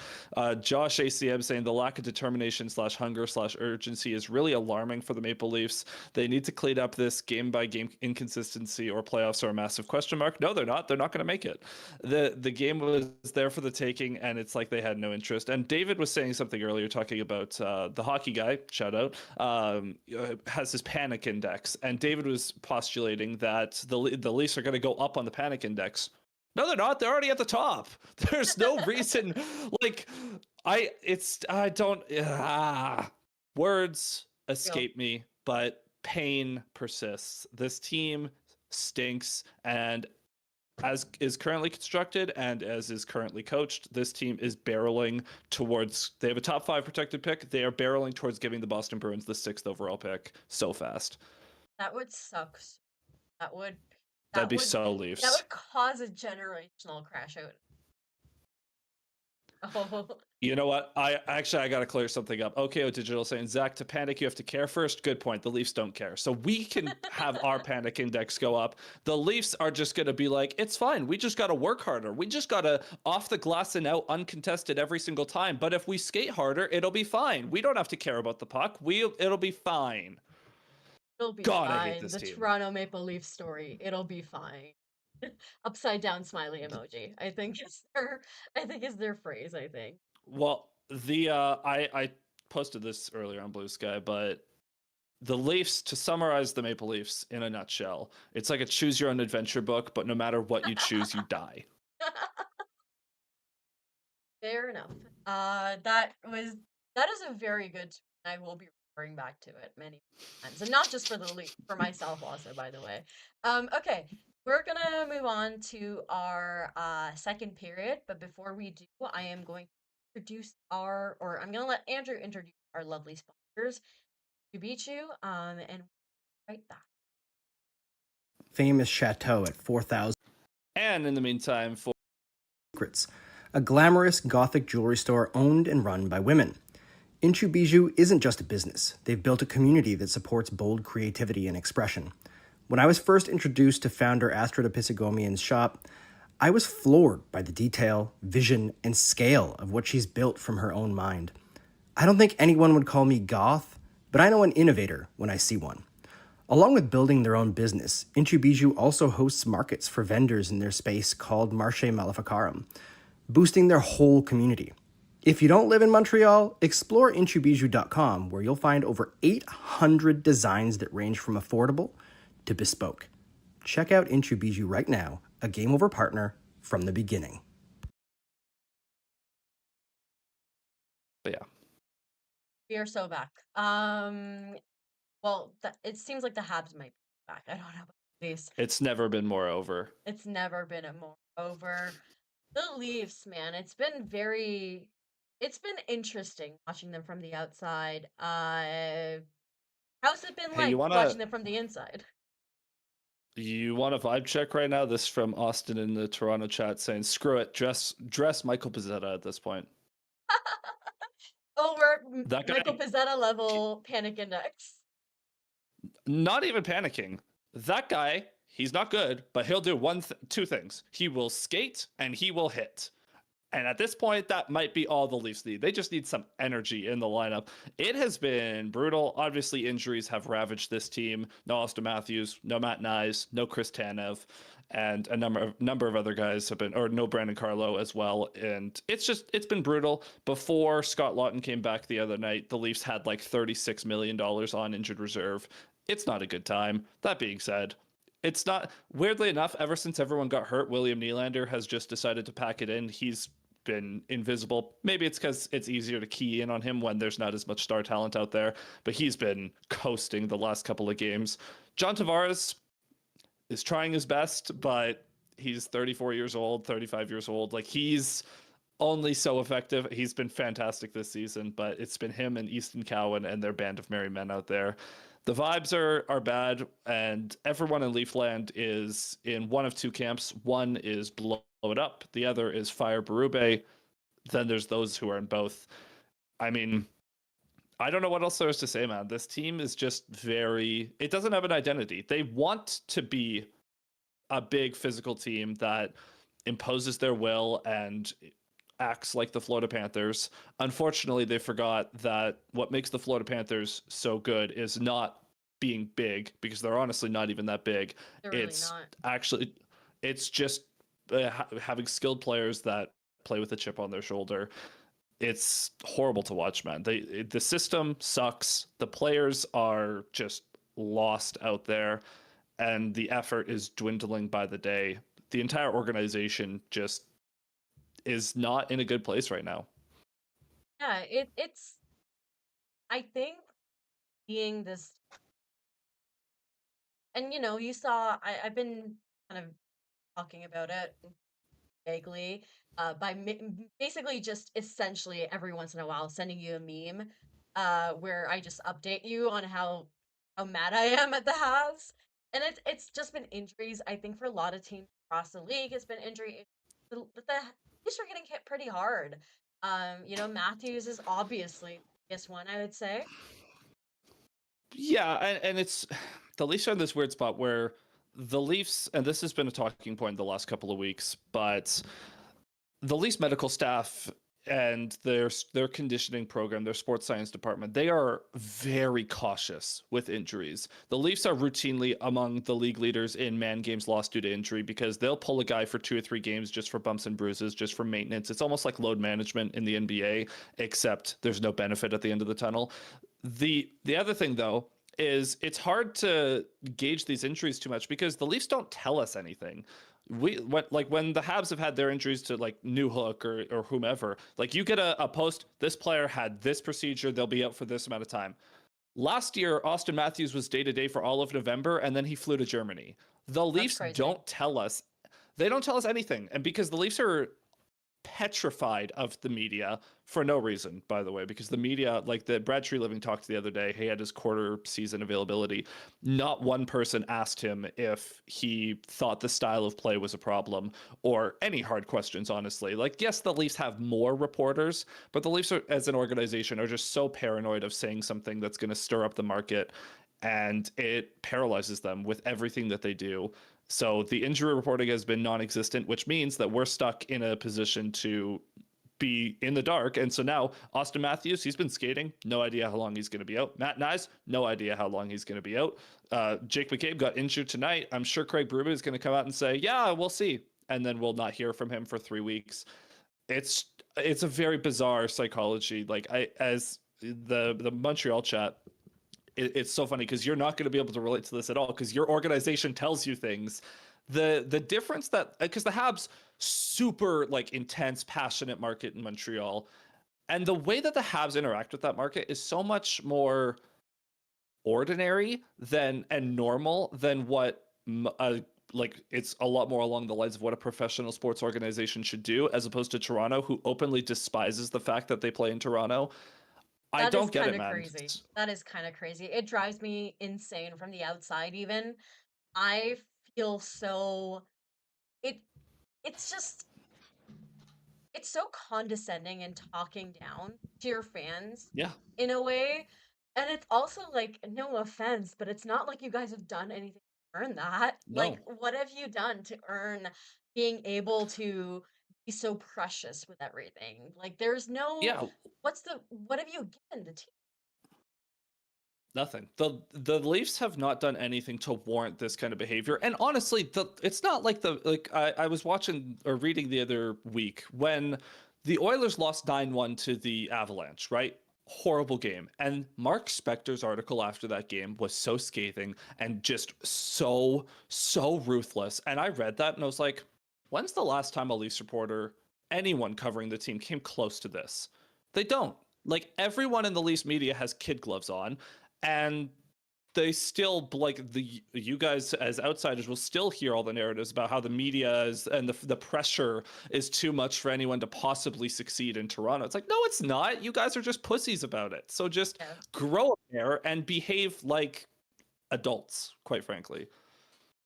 Josh ACM saying the lack of determination / hunger / urgency is really alarming for the Maple Leafs. They need to clean up this game by game inconsistency, or playoffs are a massive question mark. No, they're not. They're not going to make it. The game was there for the taking, and it's like they had no interest. And David was saying something earlier, talking about the hockey guy, shout out, has his panic index, and David was postulating that the Leafs are going to go up on the panic index. No, they're not. They're already at the top. There's no reason. Words escape me, but pain persists. This team stinks, and as is currently constructed and as is currently coached, this team is barreling towards, they have a top 5 protected pick. They are barreling towards giving the Boston Bruins the 6th overall pick so fast. That would suck. That'd be so Leafs. That would cause a generational crash out. Oh. You know what? I got to clear something up. OKO Digital saying, Zach, to panic, you have to care first. Good point. The Leafs don't care. So we can have our panic index go up. The Leafs are just going to be like, it's fine. We just got to work harder. We just got to off the glass and out uncontested every single time. But if we skate harder, it'll be fine. We don't have to care about the puck. It'll be fine. It'll be God, fine. I hate this the team. Toronto Maple Leaf story. It'll be fine. Upside down smiley emoji. I think is their phrase. I think. Well, I posted this earlier on Blue Sky, but the Leafs, to summarize the Maple Leafs in a nutshell, it's like a choose your own adventure book, but no matter what you choose, you die. Fair enough. That is a very good. I will be referring back to it many times, and not just for the Leafs, for myself also, by the way. Okay. we're gonna move on to our second period, but before we do, I am going to I'm gonna let Andrew introduce our lovely sponsors to beat you, and right back. Famous chateau at 4,000 And in the meantime, for Secrets, a glamorous Gothic jewelry store owned and run by women. Inchu Bijou isn't just a business. They've built a community that supports bold creativity and expression. When I was first introduced to founder Astrid Episegomian's shop, I was floored by the detail, vision, and scale of what she's built from her own mind. I don't think anyone would call me goth, but I know an innovator when I see one. Along with building their own business, Inchu Bijou also hosts markets for vendors in their space called Marché Maleficarum, boosting their whole community. If you don't live in Montreal, explore inchubijou.com, where you'll find over 800 designs that range from affordable to bespoke. Check out Inchu Bijou right now, a Game Over partner from the beginning. but yeah. We are so back. Well, it seems like the Habs might be back. I don't know about the Leafs. It's never been more over. It's never been a more over. The Leafs, man, it's been interesting watching them from the outside. How's it been Hey, watching them from the inside? You want a vibe check right now? This from Austin in the Toronto chat saying, "Screw it, dress Michael Pizzetta at this point." Oh, we're That guy- Michael Pizzetta level panic index. Not even panicking. That guy, he's not good, but he'll do two things. He will skate and he will hit. And at this point, that might be all the Leafs need. They just need some energy in the lineup. It has been brutal. Obviously, injuries have ravaged this team. No Austin Matthews, no Matt Nyes, no Chris Tanev, and a number of other guys have been, or no Brandon Carlo as well. And it's been brutal. Before Scott Lawton came back the other night, the Leafs had like $36 million on injured reserve. It's not a good time. That being said, it's not, weirdly enough, ever since everyone got hurt, William Nylander has just decided to pack it in. He's been invisible. Maybe it's because it's easier to key in on him when there's not as much star talent out there, but he's been coasting the last couple of games. John Tavares is trying his best, but he's 34 years old, 35 years old. Like, he's only so effective. He's been fantastic this season, but it's been him and Easton Cowan and their band of merry men out there. The vibes are bad, and everyone in Leafland is in one of two camps. One is blow it up. The other is fire Berube. Then there's those who are in both. I mean, I don't know what else there is to say, man. This team is just it doesn't have an identity. They want to be a big physical team that imposes their will and acts like the Florida Panthers. Unfortunately, they forgot that what makes the Florida Panthers so good is not being big, because they're honestly not even that big. They're really It's not. actually, it's just having skilled players that play with a chip on their shoulder. It's horrible to watch, man. The system sucks. The players are just lost out there, and the effort is dwindling by the day. The entire organization just is not in a good place right now. Yeah, it's I think being this, and you saw I've been kind of talking about it vaguely, by basically just essentially every once in a while sending you a meme, where I just update you on how mad I am at the Habs, and it's just been injuries. I think for a lot of teams across the league, it's been injury. But the Leafs are getting hit pretty hard. Matthews is obviously the biggest one, I would say. Yeah, and it's the Leafs are in this weird spot where the Leafs, and this has been a talking point the last couple of weeks, but the Leafs medical staff and their conditioning program, their sports science department, they are very cautious with injuries. The Leafs are routinely among the league leaders in man games lost due to injury, because they'll pull a guy for 2 or 3 games just for bumps and bruises, just for maintenance. It's almost like load management in the NBA, except there's no benefit at the end of the tunnel. The other thing, though, is it's hard to gauge these injuries too much because the Leafs don't tell us anything. When the Habs have had their injuries to like New Hook or whomever, like you get a post, this player had this procedure, they'll be out for this amount of time. Last year, Austin Matthews was day-to-day for all of November, and then he flew to Germany. The Leafs crazy. don't tell us. They don't tell us anything. And because the Leafs are petrified of the media for no reason, by the way, because the media, like the Brad Treliving talked the other day, he had his quarter season availability. Not one person asked him if he thought the style of play was a problem or any hard questions, honestly. Like, yes, the Leafs have more reporters, but the Leafs are, as an organization, are just so paranoid of saying something that's going to stir up the market, and it paralyzes them with everything that they do. So the injury reporting has been non-existent, which means that we're stuck in a position to be in the dark. And so now Austin Matthews, he's been skating, no idea how long he's going to be out. Matt Nyes, no idea how long he's going to be out. Jake McCabe got injured tonight. I'm sure Craig Berube is going to come out and say, yeah, we'll see. And then we'll not hear from him for 3 weeks. It's a very bizarre psychology. Like as the Montreal chat, it's so funny because you're not going to be able to relate to this at all because your organization tells you things. The difference that, because the Habs, super like intense, passionate market in Montreal, and the way that the Habs interact with that market is so much more ordinary than and normal than what like it's a lot more along the lines of what a professional sports organization should do, as opposed to Toronto, who openly despises the fact that they play in Toronto. I don't get it, man. Crazy. That is kind of crazy. It drives me insane from the outside even. I feel so it's just it's so condescending and talking down to your fans. Yeah. In a way. And it's also like, no offense, but it's not like you guys have done anything to earn that. No. Like, what have you done to earn being able to be so precious with everything? Like, there's no what have you given the team? Nothing. The Leafs have not done anything to warrant this kind of behavior. And honestly, it's not like I was watching or reading the other week when the Oilers lost 9-1 to the Avalanche, right? Horrible game. And Mark Spector's article after that game was so scathing and just so ruthless. And I read that and I was like, when's the last time a Leafs reporter, anyone covering the team, came close to this? They don't. Like, everyone in the Leafs media has kid gloves on, and they still, like, you guys as outsiders will still hear all the narratives about how the media is and the pressure is too much for anyone to possibly succeed in Toronto. It's like, no, it's not. You guys are just pussies about it. So just grow up there and behave like adults, quite frankly.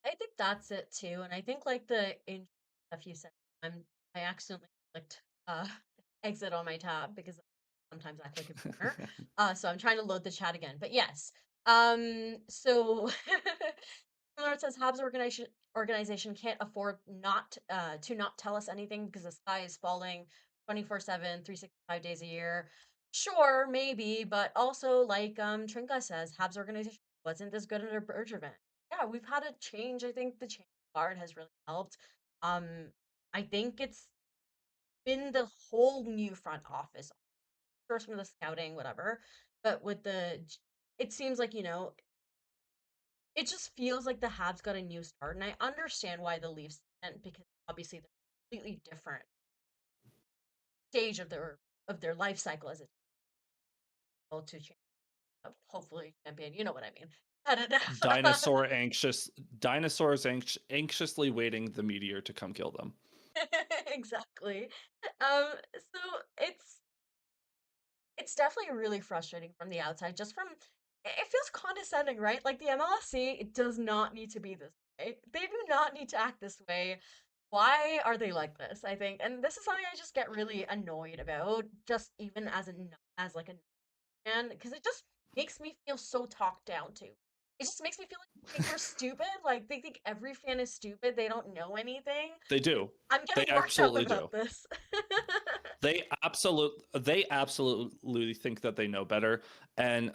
I think that's it too. And I think like the stuff you said, I accidentally clicked exit on my tab because sometimes I click a corner. So I'm trying to load the chat again. But yes. So it says Habs organization can't afford not to not tell us anything because the sky is falling 24/7, 365 days a year. Sure, maybe, but also like Trinka says, Habs organization wasn't this good under Bergevin. Yeah, we've had a change. I think the change of guard has really helped. I think it's been the whole new front office, first from the scouting, whatever, but with it seems like, it just feels like the Habs got a new start, and I understand why the Leafs didn't, because obviously they're completely different stage of their life cycle as a to change. Hopefully champion, you know what I mean. Dinosaurs anxiously waiting the meteor to come kill them. Exactly. So it's definitely really frustrating from the outside. It feels condescending, right? Like the MLSC, it does not need to be this way. They do not need to act this way. Why are they like this? I think, and this is something I just get really annoyed about, just even as a fan, because it just makes me feel so talked down to. It just makes me feel like they're stupid. Like they think every fan is stupid. They don't know anything. They do. I'm getting worked up about this. They absolutely think that they know better. And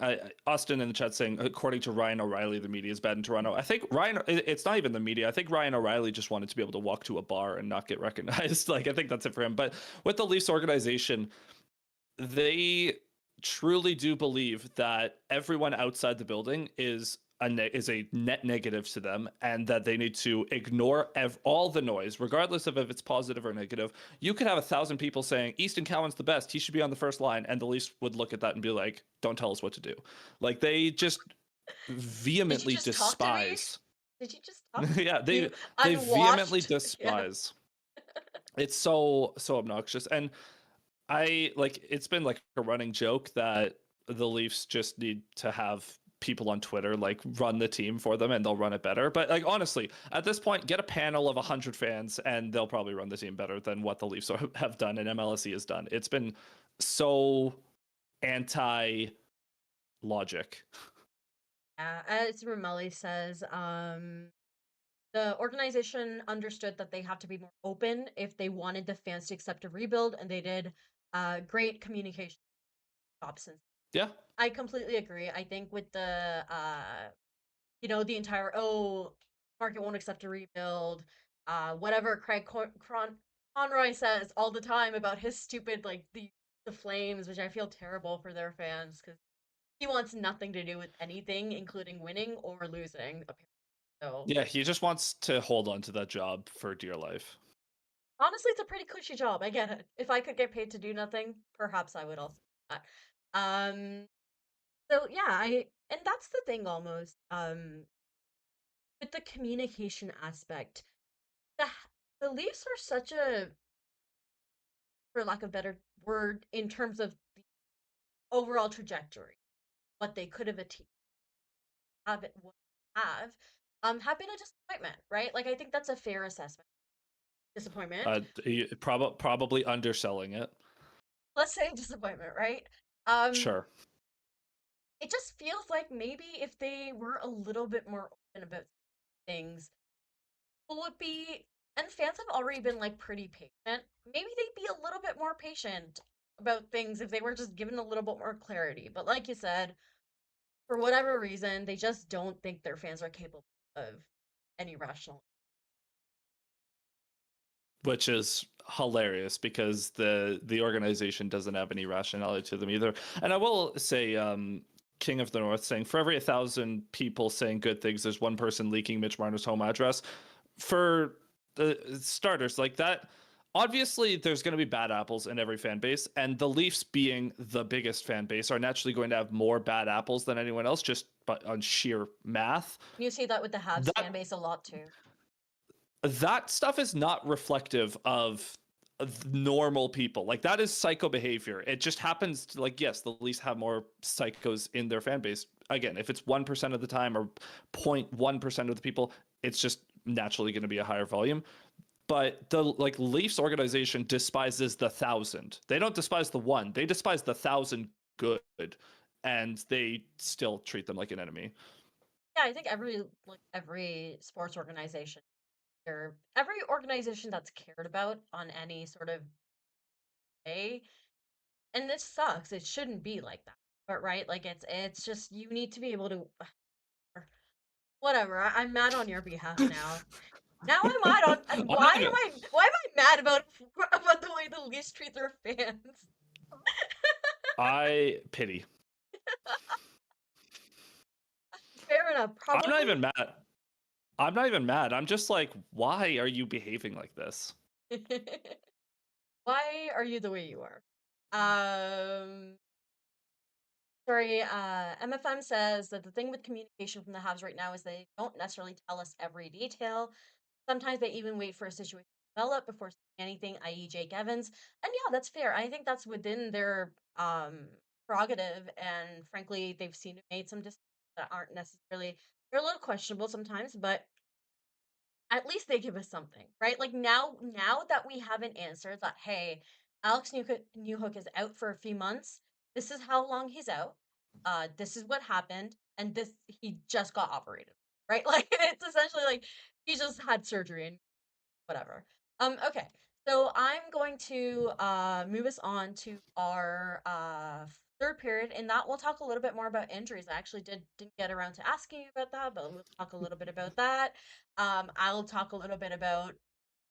Austin in the chat saying, according to Ryan O'Reilly, the media is bad in Toronto. I think it's not even the media. I think Ryan O'Reilly just wanted to be able to walk to a bar and not get recognized. Like, I think that's it for him. But with the Leafs organization, they truly do believe that everyone outside the building is a net negative to them, and that they need to ignore all the noise, regardless of if it's positive or negative. You could have 1,000 people saying Easton Cowan's the best, he should be on the first line, and the Leafs would look at that and be like, don't tell us what to do. Like, they just vehemently despise. Did you just talk? Yeah, You they vehemently unwashed? Yeah. despise. It's so obnoxious, and it's been like a running joke that the Leafs just need to have people on Twitter like run the team for them and they'll run it better. But like honestly, at this point, get a panel of 100 fans and they'll probably run the team better than what the Leafs have done and MLSE has done. It's been so anti logic. As Ramelli says, the organization understood that they have to be more open if they wanted the fans to accept a rebuild, and they did great communication. Dobson. Yeah. I completely agree. I think with the the entire market won't accept a rebuild, whatever Conroy says all the time about his stupid like the Flames, which I feel terrible for their fans because he wants nothing to do with anything, including winning or losing. So Yeah, he just wants to hold on to that job for dear life. honestly, it's a pretty cushy job. I get it. If I could get paid to do nothing, perhaps I would also do that. So yeah, and that's the thing almost. With the communication aspect, the the Leafs are such a, for lack of a better word, in terms of the overall trajectory, what they could have achieved, have been a disappointment, right? Like I think that's a fair assessment. Disappointment. Probably underselling it. Let's say disappointment, right? Sure. It just feels like maybe if they were a little bit more open about things, would be, and fans have already been like pretty patient. Maybe they'd be a little bit more patient about things if they were just given a little bit more clarity. But like you said, for whatever reason, they just don't think their fans are capable of any rational. Which is hilarious because the organization doesn't have any rationality to them either. And I will say, King of the North saying, for every 1,000 people saying good things, there's one person leaking Mitch Marner's home address. For the starters, like that, obviously there's going to be bad apples in every fan base, and the Leafs being the biggest fan base are naturally going to have more bad apples than anyone else, just on sheer math. You see that with the Habs fan base a lot too. That stuff is not reflective of normal people. Like that is psycho behavior. It just happens to, like, yes, the Leafs have more psychos in their fan base. Again, if it's 1% of the time or 0.1% of the people, it's just naturally going to be a higher volume. But the Leafs organization despises the 1,000. They don't despise the one. They despise the 1,000 good, and they still treat them like an enemy. Yeah, I think every sports organization, or every organization that's cared about on any sort of way, and this sucks. It shouldn't be like that. But right, like it's just you need to be able to whatever. I'm mad on your behalf now. Now I'm mad on why am I mad about the way the Leafs treat their fans? I pity. Fair enough. Probably. I'm not even mad. I'm not even mad. I'm just like, why are you behaving like this? Why are you the way you are? Sorry, MFM says that the thing with communication from the Habs right now is they don't necessarily tell us every detail. Sometimes they even wait for a situation to develop before saying anything, i.e. Jake Evans. And yeah, that's fair. I think that's within their prerogative, and frankly, they've made some decisions that aren't necessarily, they're a little questionable sometimes, but at least they give us something, right? Like now that we have an answer that, hey, Alex Newhook is out for a few months. This is how long he's out. This is what happened, and he just got operated, right? Like it's essentially like he just had surgery and whatever. Okay. So I'm going to move us on to our third period, and that we'll talk a little bit more about injuries. I actually didn't get around to asking you about that, but we'll talk a little bit about that. I'll talk a little bit about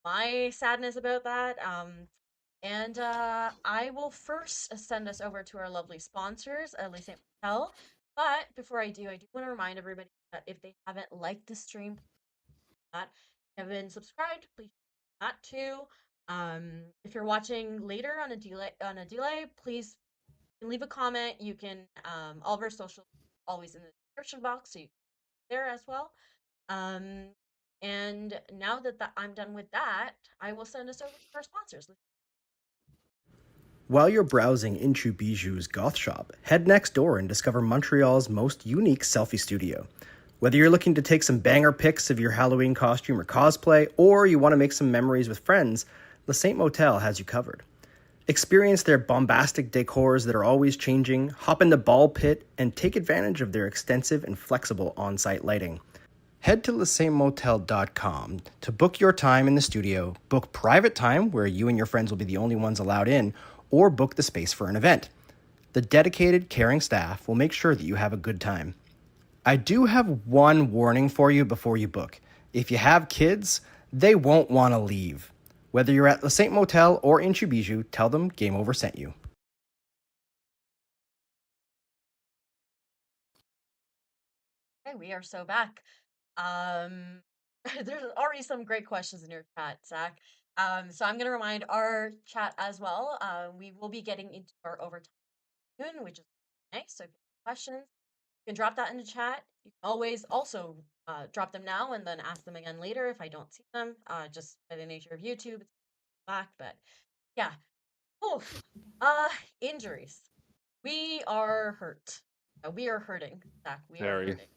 my sadness about that. And I will first send us over to our lovely sponsors, at least St. Motel. But before I do want to remind everybody that if they haven't liked the stream, haven't subscribed, please do that too. If you're watching later on a delay, please leave a comment. You can all of our social always in the description box, so you can there as well. Um, and now that I'm done with that, I will send us over to our sponsors. While you're browsing Inchu Bijou's goth shop, head next door and discover Montreal's most unique selfie studio. Whether you're looking to take some banger pics of your Halloween costume or cosplay, or you want to make some memories with friends, Le Saint Motel has you covered. Experience their bombastic decors that are always changing, hop in the ball pit, and take advantage of their extensive and flexible on-site lighting. Head to lesaintmotel.com to book your time in the studio, book private time where you and your friends will be the only ones allowed in, or book the space for an event. The dedicated, caring staff will make sure that you have a good time. I do have one warning for you before you book. If you have kids, they won't want to leave. Whether you're at Le Saint Motel or Inchu Bijou, tell them Game Over sent you. Okay, we are so back. There's already some great questions in your chat, Zach. So I'm going to remind our chat as well. We will be getting into our overtime soon, which is nice. So if you have questions, you can drop that in the chat. You can always also drop them now and then ask them again later if I don't see them. Just by the nature of YouTube, it's back. But yeah, oof. Injuries. We are hurt. We are hurting, Zach. We are Very. hurting.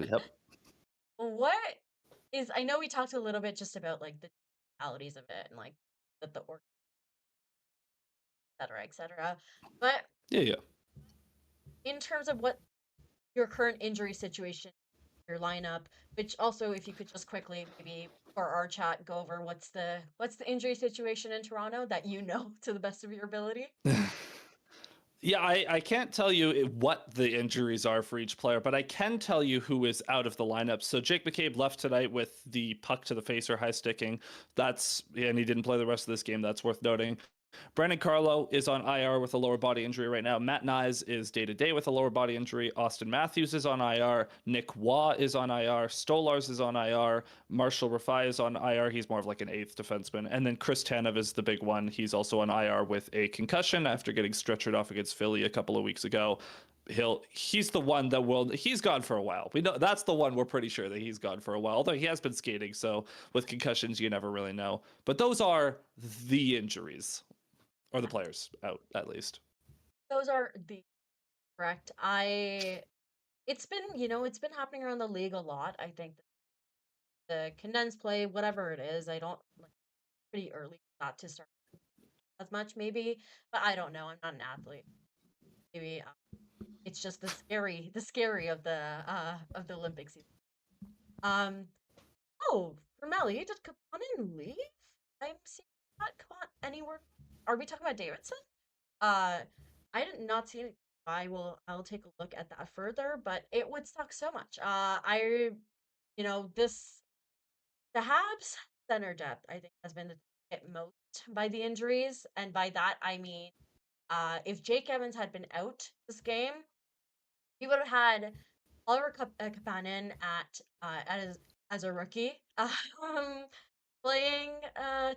Yep. What is, I know we talked a little bit just about like the realities of it and like that the org, et cetera. But Yeah. in terms of what your current injury situation, your lineup, which also if you could just quickly maybe for our chat go over what's the injury situation in Toronto that you know to the best of your ability. Yeah, I can't tell you what the injuries are for each player, but I can tell you who is out of the lineup. So Jake McCabe left tonight with the puck to the face or high sticking. And he didn't play the rest of this game. That's worth noting. Brandon Carlo is on IR with a lower body injury right now. Matt Nyes is day-to-day with a lower body injury. Austin Matthews is on IR. Nick Waugh is on IR. Stolars is on IR. Marshall Rafai is on IR. He's more of like an eighth defenseman. And then Chris Tanev is the big one. He's also on IR with a concussion after getting stretchered off against Philly a couple of weeks ago. He's the one that he's gone for a while. We know that's the one we're pretty sure that he's gone for a while, although he has been skating, so with concussions you never really know. But those are the injuries. Or the players out, at least. Those are the correct. It's been happening around the league a lot. I think the condensed play, whatever it is, I don't like pretty early not to start as much maybe, but I don't know. I'm not an athlete. Maybe it's just the scary of the Olympic season. Oh, Vermelli, did Kapanen leave? I'm seeing that. Come on, anywhere. Are we talking about Davidson? I did not see it. I'll take a look at that further, but it would suck so much. The Habs center depth, I think, has been hit most by the injuries, and by that I mean, if Jake Evans had been out this game, he would have had Oliver Kapanen as a rookie, playing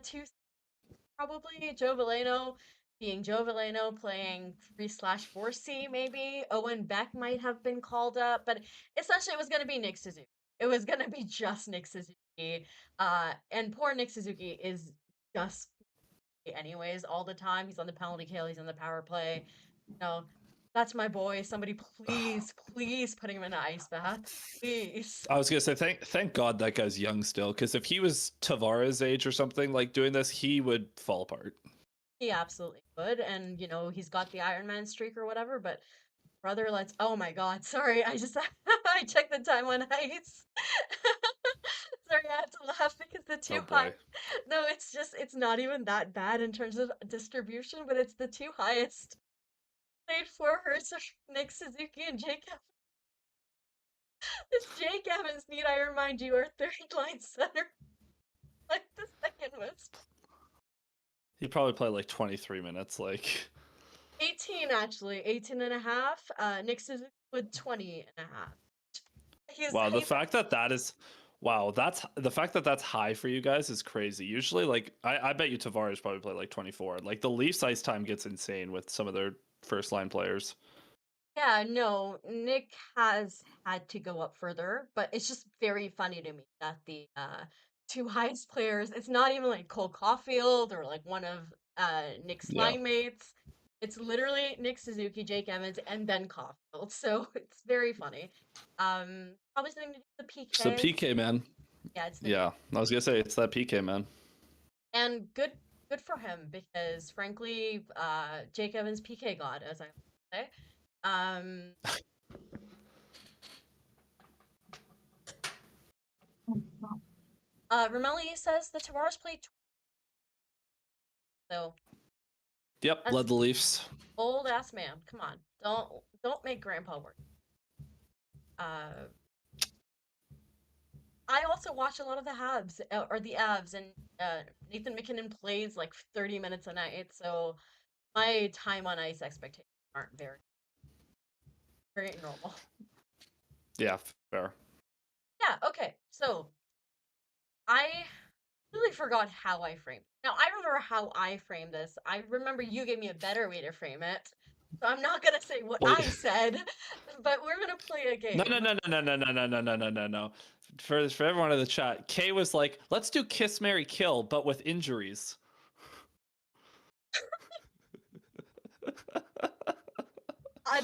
two, probably Joe Valeno being Joe Valeno, playing 3/4C maybe. Owen Beck might have been called up, but essentially it was going to be Nick Suzuki. It was going to be just Nick Suzuki. And poor Nick Suzuki is just anyways all the time. He's on the penalty kill. He's on the power play. That's my boy. Somebody please put him in an ice bath. Please. I was gonna say thank God that guy's young still, because if he was Tavares' age or something like doing this, he would fall apart. He absolutely would, and he's got the Iron Man streak or whatever. But brother, oh my God, sorry, I just I checked the time on ice. Sorry, I had to laugh because the two high. No, it's not even that bad in terms of distribution, but it's the two highest played for her, so Nick Suzuki and Jake Evans. This Jake Evans, need I remind you, our third line center. Like the second most. He probably played like 23 minutes, like 18 actually, 18 and a half. Nick Suzuki with 20 and a half. Wow, the fact that that's high for you guys is crazy. Usually, like I bet you Tavares probably played like 24. Like the Leafs ice time gets insane with some of their first line players. Yeah, no, Nick has had to go up further, but it's just very funny to me that the two highest players, it's not even like Cole Caulfield or like one of Nick's Yeah. line mates. It's literally Nick Suzuki, Jake Evans, and then Caulfield. So it's very funny. Probably something to do with the It's the PK. PK, man. Yeah, it's the Yeah, I was gonna say it's that PK, man. and good for him because frankly, Jake Evans PK god, as I would say. Um Ramelli says the Tavares played so Yep, that's led the Leafs. old ass man. Come on. Don't make grandpa work. Uh I also watch a lot of the Habs or the Avs and Nathan McKinnon plays like 30 minutes a night, so my time on ice expectations aren't very normal. Yeah, fair. Yeah, okay. So I really forgot how I framed. Now I remember how I framed this. I remember you gave me a better way to frame it. So I'm not gonna say what Well, I said, but we're gonna play a no, game. no, no, no, no, no, no, no, no, no, no, no. For everyone in the chat, Kay was like, "Let's do Kiss, Mary, Kill, but with injuries."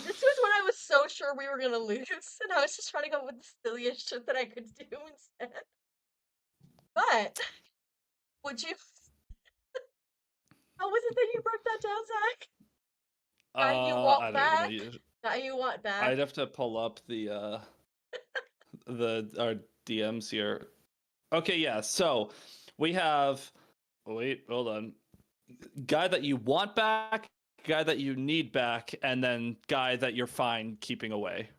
This was when I was so sure we were gonna lose, and I was just trying to come up with the silliest shit that I could do instead. But would you? How was it that you broke that down, Zach? That you I want don't back? even know. That you want back? I'd have to pull up the our DMs here. Okay, yeah. So we have. Wait, hold on. Guy that you want back, guy that you need back, and then guy that you're fine keeping away.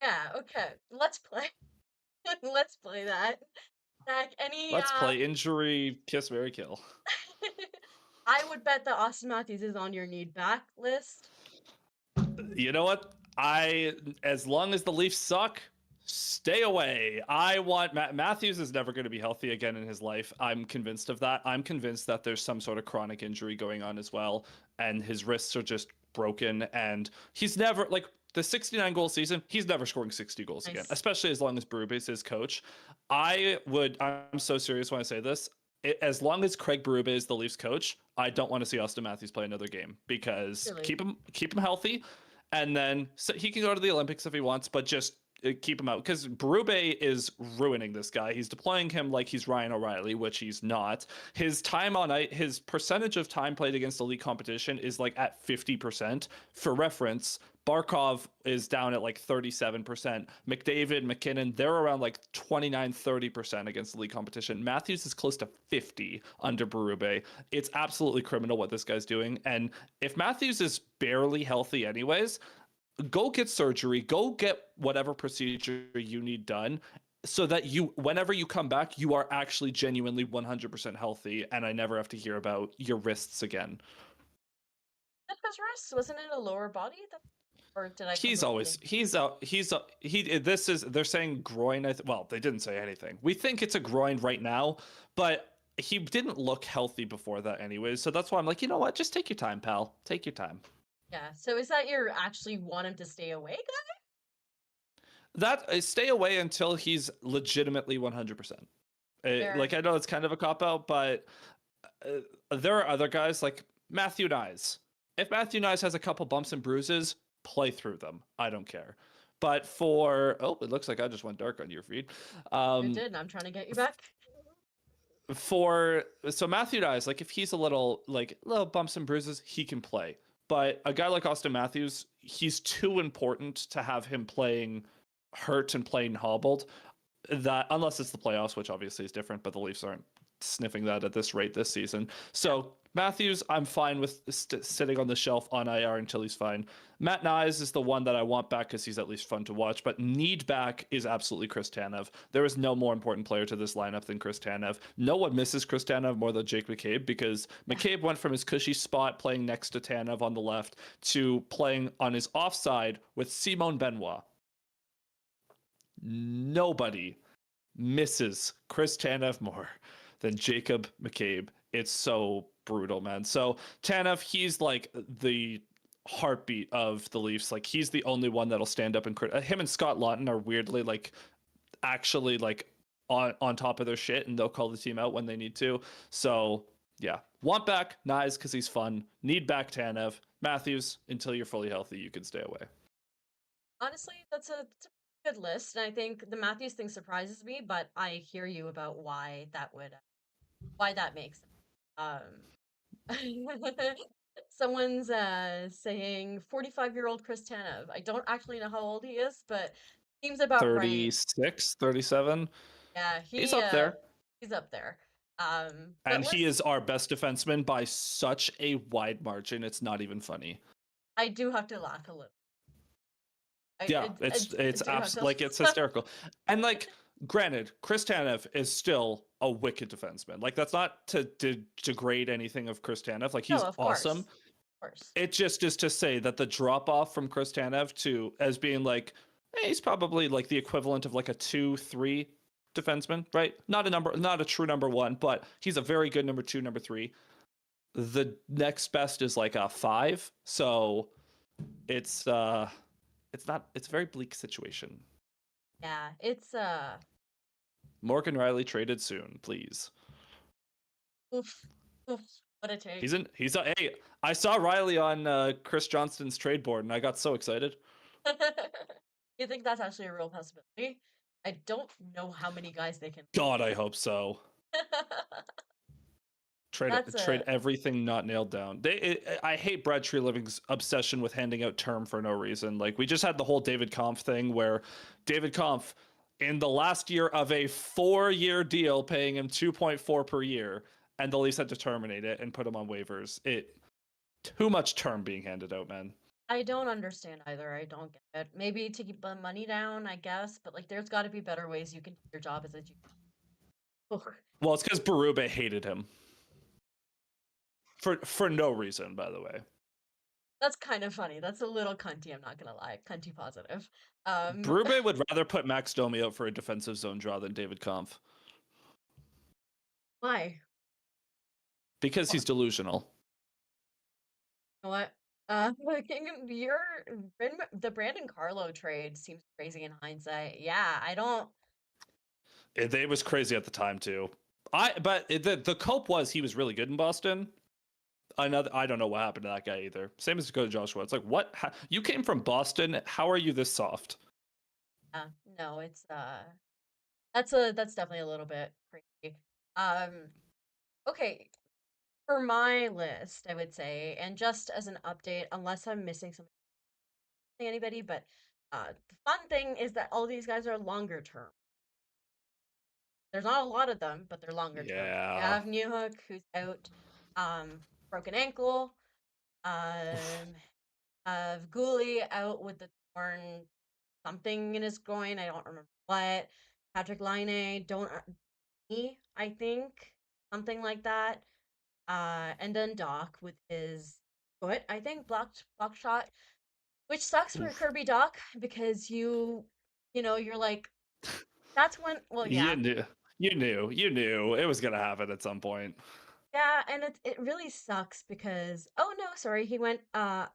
Yeah. Okay. Let's play. Let's play that. Zach, any Let's play injury, kiss, Mary, kill. I would bet that Austin Matthews is on your need back list. You know what? As long as the Leafs suck, stay away. I want Matthews is never going to be healthy again in his life. I'm convinced of that. I'm convinced that there's some sort of chronic injury going on as well, and his wrists are just broken. And he's never like the 69 goal season. He's never scoring 60 goals again, especially as long as Berube is his coach. I'm so serious when I say this. As long as Craig Berube is the Leafs coach, I don't want to see Austin Matthews play another game because Really? keep him healthy, and then so he can go to the Olympics if he wants, but just keep him out because Berube is ruining this guy. He's deploying him like he's Ryan O'Reilly, which he's not. His time on ice, his percentage of time played against elite competition is like at 50%. For reference, Barkov is down at like 37%. McDavid, McKinnon, they're around like 29-30% against elite competition. Matthews is close to 50 under Berube. It's absolutely criminal what this guy's doing. And if Matthews is barely healthy anyways, go get surgery, go get whatever procedure you need done so that you, whenever you come back, you are actually genuinely 100% healthy and I never have to hear about your wrists again. His wrists? Wasn't it a lower body? Or did I? They're saying groin. Well, they didn't say anything. We think it's a groin right now, but he didn't look healthy before that anyways. So that's why I'm like, you know what? Just take your time, pal. Take your time. Yeah. So is that you actually want him to stay away, guy? That stay away until he's legitimately 100%. Like I know it's kind of a cop out, but there are other guys like Matthew Nyes. If Matthew Nyes has a couple bumps and bruises, play through them. I don't care. But it looks like I just went dark on your feed. You did, and I'm trying to get you back. So Matthew Nyes, like if he's a little bumps and bruises, he can play. But a guy like Austin Matthews, he's too important to have him playing hurt and playing hobbled. That unless it's the playoffs, which obviously is different, but the Leafs aren't sniffing that at this rate this season. So Matthews, I'm fine with sitting on the shelf on IR until he's fine. Matt Nyes is the one that I want back because he's at least fun to watch, but need back is absolutely Chris Tanev. There is no more important player to this lineup than Chris Tanev. No one misses Chris Tanev more than Jake McCabe because McCabe went from his cushy spot playing next to Tanev on the left to playing on his offside with Simon Benoit. Nobody misses Chris Tanev more than Jacob McCabe. It's so brutal, man. So Tanev, he's like the heartbeat of the Leafs. Like he's the only one that'll stand up and him and Scott Laughton are weirdly like actually like on top of their shit, and they'll call the team out when they need to. So yeah, want back Knies because he's fun. Need back Tanev. Matthews, until you're fully healthy, you can stay away. Honestly, that's a good list, and I think the Matthews thing surprises me, but I hear you about why that makes sense. Someone's saying 45-year-old Chris Tanev. I don't actually know how old he is, but seems about right. 36, 37. Yeah, he's up there. He's up there. And he is our best defenseman by such a wide margin. It's not even funny. I do have to laugh a little. It's hysterical. And like, granted, Chris Tanev is still a wicked defenseman. Like, that's not to degrade anything of Chris Tanev. Like, he's awesome. Of course. It just is to say that the drop off from Chris Tanev to as being like, he's probably like the equivalent of like a 2-3 defenseman, right? Not a true number one, but he's a very good number 2, number 3. The next best is like a 5. So it's a very bleak situation. Yeah, it's Morgan Riley traded soon, please. Oof, what a take. Hey, I saw Riley on Chris Johnston's trade board and I got so excited. You think that's actually a real possibility? I don't know how many guys they can. God, I hope so. Trade everything not nailed down. I hate Brad Treliving's obsession with handing out term for no reason. Like, we just had the whole David Kampf thing where David Kampf, in the last year of a 4-year deal, paying him 2.4 per year, and the Leafs had to terminate it and put him on waivers. Too much term being handed out, man. I don't understand either. I don't get it. Maybe to keep the money down, I guess, but like, there's got to be better ways you can do your job as a GM. Well, it's because Berube hated him. For no reason, by the way. That's kind of funny. That's a little cunty, I'm not gonna lie. Cunty positive. Berube would rather put Max Domi out for a defensive zone draw than David Kampf. Why? Because he's delusional. You know what? The Brandon Carlo trade seems crazy in hindsight. Yeah, I don't. It was crazy at the time too. The cope was he was really good in Boston. I don't know what happened to that guy either. Same as Dakota Joshua. It's like, what? You came from Boston. How are you this soft? No, it's that's definitely a little bit crazy. Okay. For my list, I would say, and just as an update, unless I'm missing something, anybody, but the fun thing is that all these guys are longer term. There's not a lot of them, but they're longer term. You have Newhook, who's out, broken ankle. Have Gooley out with the torn something in his groin. I don't remember what. Patrick Laine, I think, something like that. And then Doc with his foot, I think, blocked shot, which sucks for Kirby Doc because you're like, that's when. Well, yeah, you knew it was gonna happen at some point. Yeah, and it really sucks because he went I'm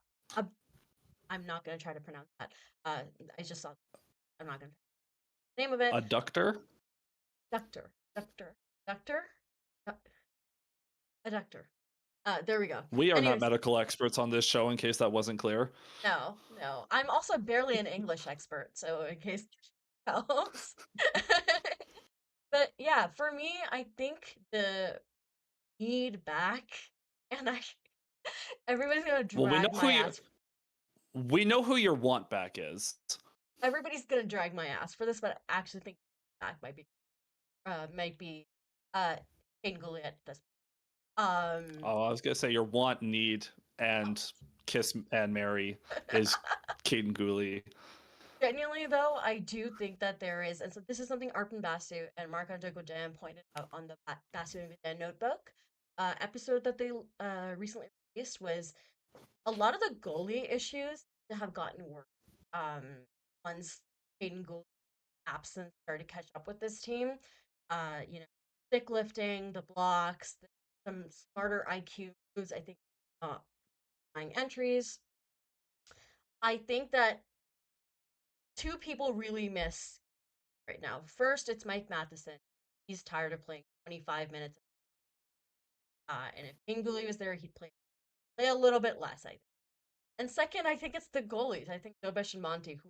not gonna try to pronounce that. I just saw. I'm not gonna. Name of it. Adductor. Ductor. Adductor. There we go. We are not medical experts on this show, in case that wasn't clear. No. I'm also barely an English expert, so in case that helps. But yeah, for me, I think the need back, and everybody's gonna drag my ass. We know who your want back is. Everybody's gonna drag my ass for this, but I actually think back might be Kane Gooley at this. I was gonna say your want, need, and kiss and marry is Caden Gooley. Genuinely, though, I do think that there is, and so this is something Arpon Basu and Marc-Andre Gaudin pointed out on the Basu and Gaudin notebook episode that they recently released, was a lot of the goalie issues have gotten worse. Once Caden Gould's absence started to catch up with this team, stick lifting, the blocks, some smarter IQ moves, I think, buying entries. I think that two people really miss right now. First, it's Mike Matheson. He's tired of playing 25 minutes. And if Inguli was there, he'd play a little bit less, I think. And second, I think it's the goalies. I think Dobson and Monty, who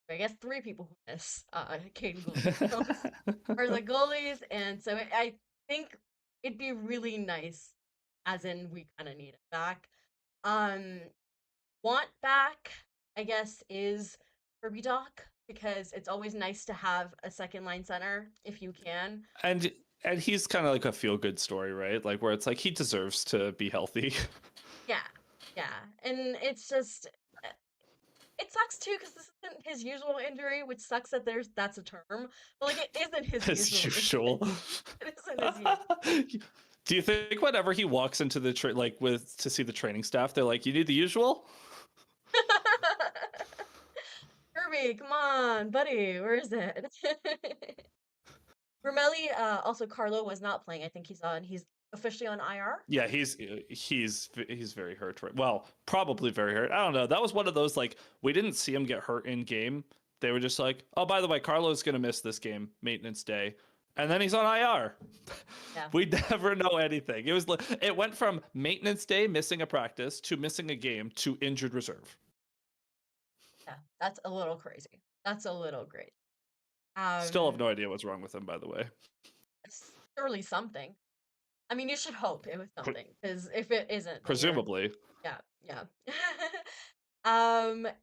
I guess three people who miss Caden Goulet are the goalies, and so I think it'd be really nice, as in we kind of need it back. Um, want back, I guess, is Kirby Doc because it's always nice to have a second line center if you can. and and he's kind of like a feel good story, right? Like where it's like he deserves to be healthy. Yeah, yeah, and it's just it sucks too because this isn't his usual injury, which sucks that that's a term, but like it isn't his As usual. usual. It isn't his usual. Do you think whenever he walks into the like with to see the training staff, they're like, "You need the usual"? Kirby, come on, buddy, where is it? Romelli, also Carlo was not playing. I think he's officially on IR. Yeah, he's very hurt. Right? Well, probably very hurt. I don't know. That was one of those like we didn't see him get hurt in game. They were just like, "Oh, by the way, Carlo's gonna miss this game, maintenance day," and then he's on IR. Yeah. We never know anything. It went from maintenance day, missing a practice, to missing a game, to injured reserve. Yeah, that's a little crazy. That's a little great. Still have no idea what's wrong with him, by the way. Surely something. I mean, you should hope it was something, because if it isn't, Presumably. yeah.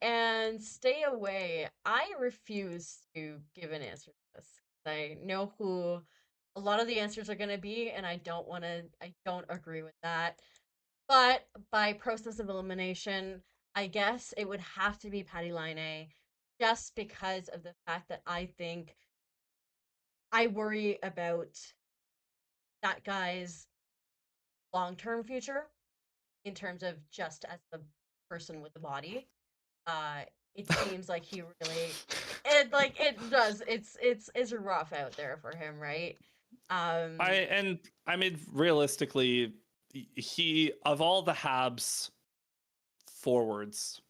And stay away. I refuse to give an answer to this. I know who a lot of the answers are going to be, and I don't agree with that. But by process of elimination, I guess it would have to be Patty Laine, just because of the fact that I think I worry about that guy's long-term future in terms of just as the person with the body. It seems like he really it's rough out there for him, right? I mean realistically, he of all the Habs forwards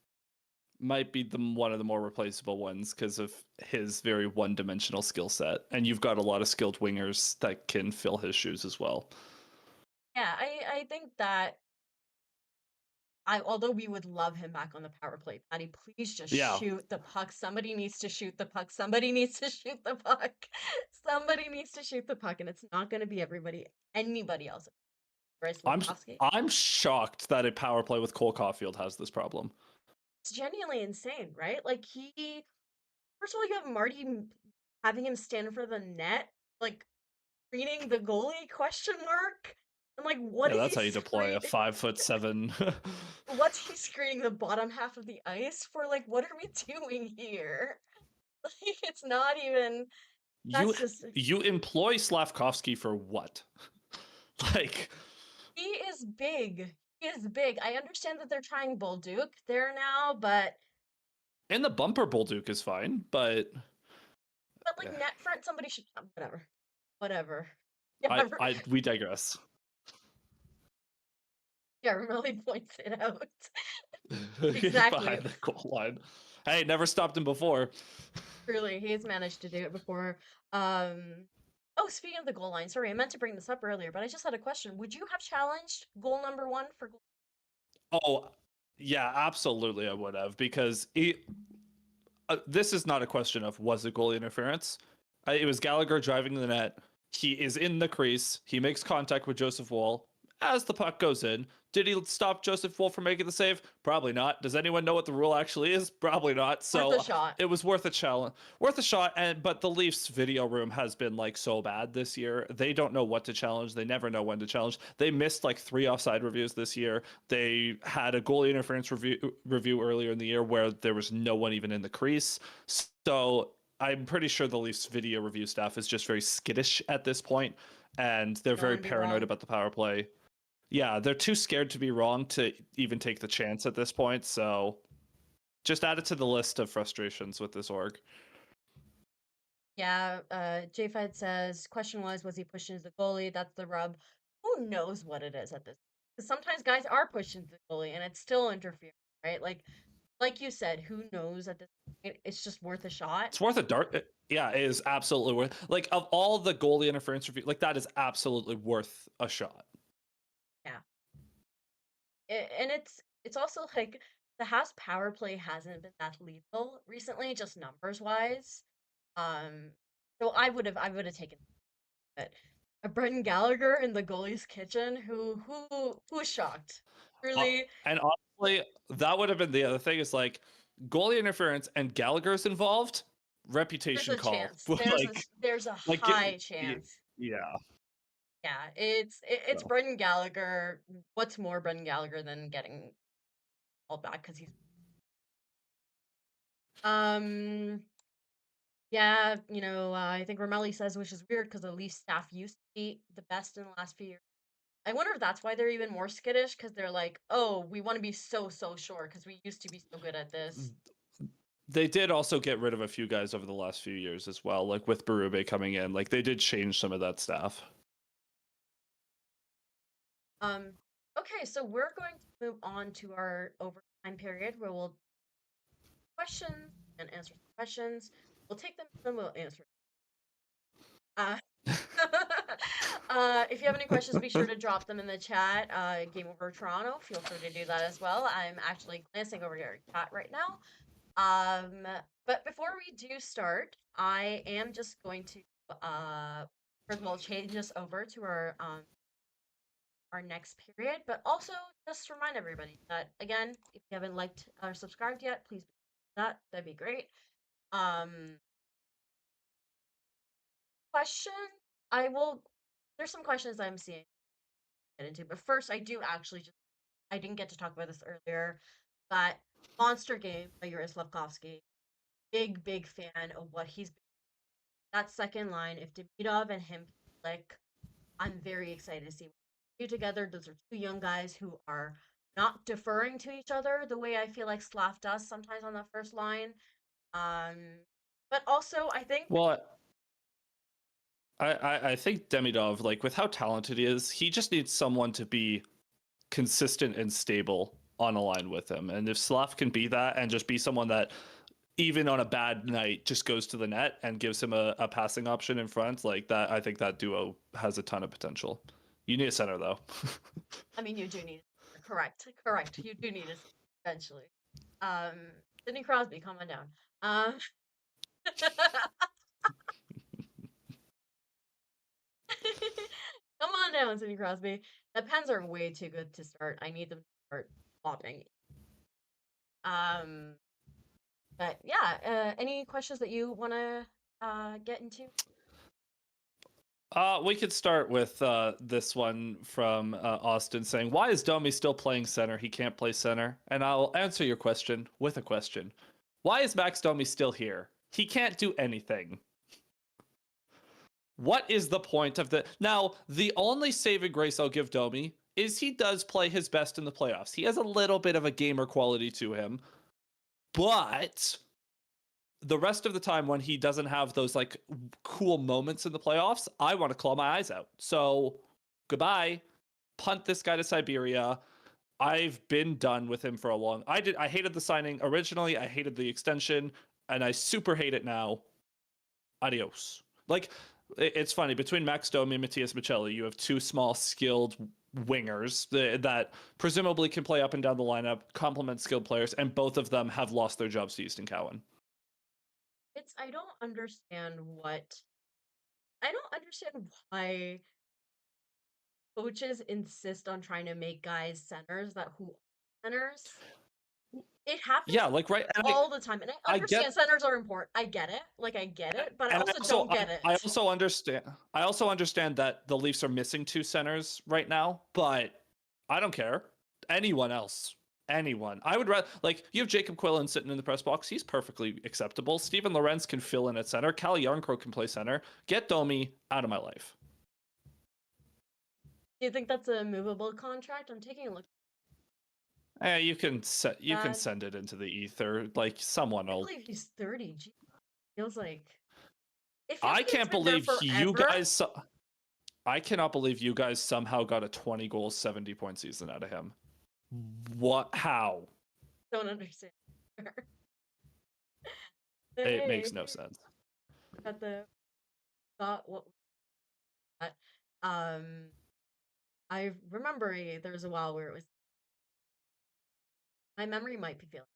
might be one of the more replaceable ones because of his very one-dimensional skill set, and you've got a lot of skilled wingers that can fill his shoes as well. Yeah, I think that although we would love him back on the power play, Patty, please just shoot the puck. Somebody needs to shoot the puck. Somebody needs to shoot the puck. Somebody needs to shoot the puck, and it's not going to be anybody else. I'm shocked that a power play with Cole Caulfield has this problem. It's genuinely insane, right? Like first of all, you have Marty having him stand in front of the net, like screening the goalie question mark. And like what that's how you deploy a 5'7". What's he screening the bottom half of the ice for? Like, what are we doing here? Like, it's not even you employ Slavkovsky for what? Like, he is big. He is big. I understand that they're trying Bolduc there now, but in the bumper Bolduc is fine, but like net front, somebody should whatever. Yeah, we digress. Yeah, Romelli points it out. Exactly. Behind the goal line. Hey, never stopped him before. Truly, he's managed to do it before. Oh, speaking of the goal line, sorry, I meant to bring this up earlier, but I just had a question. Would you have challenged goal number 1 for goal? Oh, yeah, absolutely I would have, because this is not a question of was it goalie interference. It was Gallagher driving the net. He is in the crease. He makes contact with Joseph Woll as the puck goes in. Did he stop Joseph Woll from making the save? Probably not. Does anyone know what the rule actually is? Probably not. So worth a shot. It was worth a challenge, worth a shot. But the Leafs video room has been like so bad this year. They don't know what to challenge. They never know when to challenge. They missed like 3 offside reviews this year. They had a goalie interference review earlier in the year where there was no one even in the crease. So I'm pretty sure the Leafs video review staff is just very skittish at this point, and they're very paranoid about the power play. Yeah, they're too scared to be wrong to even take the chance at this point, so just add it to the list of frustrations with this org. Yeah, JFed says, question was he pushing the goalie? That's the rub. Who knows what it is at this? Because sometimes guys are pushing the goalie and it's still interfering, right? Like, like you said, who knows at this point? It's just worth a shot. It's worth a dart. Yeah, it is absolutely worth. Like of all the goalie interference review, like that is absolutely worth a shot. And it's also like the Habs power play hasn't been that lethal recently, just numbers wise. So I would have taken it. A Brendan Gallagher in the goalie's kitchen, who's shocked? Really? And honestly, that would have been the other thing. Is like goalie interference and Gallagher's involved. Reputation There's a call. chance. Like, There's a like high chance. yeah. Yeah, it's So. Brendan Gallagher. What's more Brendan Gallagher than getting called back because he's yeah, I think Romelli says, which is weird because the Leafs staff used to be the best in the last few years. I wonder if that's why they're even more skittish because they're like, oh, we want to be so sure because we used to be so good at this. They did also get rid of a few guys over the last few years as well, like with Berube coming in. Like they did change some of that staff. Okay, so we're going to move on to our overtime period where we'll questions and answer some questions. We'll take them and we'll answer. If you have any questions, be sure to drop them in the chat. Game Over Toronto, feel free to do that as well. I'm actually glancing over your chat right now. But before we do start, I am just going to first of all change us over to our next period, but also just remind everybody that again, if you haven't liked or subscribed yet, please do that. That'd be great. Question. There's some questions I'm seeing get into, but first I didn't get to talk about this earlier, but Monster Game by Yuri Slavkovsky. Big fan of what he's been. That second line, if Demidov and him click, I'm very excited to see what they do together. Those are two young guys who are not deferring to each other the way I feel like Slav does sometimes on the first line. But also I think I think Demidov, like with how talented he is, he just needs someone to be consistent and stable on a line with him. And if Slav can be that and just be someone that even on a bad night just goes to the net and gives him a passing option in front, like that, I think that duo has a ton of potential. You need a center though. I mean, you do need correct. You do need it eventually. Sidney Crosby, calm on down. Come on down, Sidney Crosby. The Pens are way too good to start. I need them to start flopping. But yeah, any questions that you want to get into? We could start with this one from Austin saying, why is Domi still playing center? He can't play center. And I'll answer your question with a question. Why is Max Domi still here? He can't do anything. What is the point of the... Now, the only saving grace I'll give Domi is he does play his best in the playoffs. He has a little bit of a gamer quality to him. But the rest of the time when he doesn't have those like cool moments in the playoffs, I want to claw my eyes out. So goodbye. Punt this guy to Siberia. I've been done with him for a long... I hated the signing originally. I hated the extension. And I super hate it now. Adios. Like... It's funny, between Max Domi and Matias Michelli, you have two small, skilled wingers that presumably can play up and down the lineup, complement skilled players, and both of them have lost their jobs to Easton Cowan. I don't understand why coaches insist on trying to make guys centers who are centers. It happens all the time. And I understand centers are important. I get it. But I also don't get it. I also understand that the Leafs are missing two centers right now, but I don't care. Anyone else. Anyone. I would rather, you have Jacob Quillen sitting in the press box. He's perfectly acceptable. Steven Lorenz can fill in at center. Calle Jarnkrok can play center. Get Domi out of my life. Do you think that's a movable contract? I'm taking a look. You can send it into the ether. Someone will. I believe he's 30. Gee, feels like. I can't believe you guys. I cannot believe you guys somehow got a 20 goal, 70 point season out of him. What? How? Don't understand. It makes Hey, no sense. got the thought what that. I remember there was a while where it was my memory might be feeling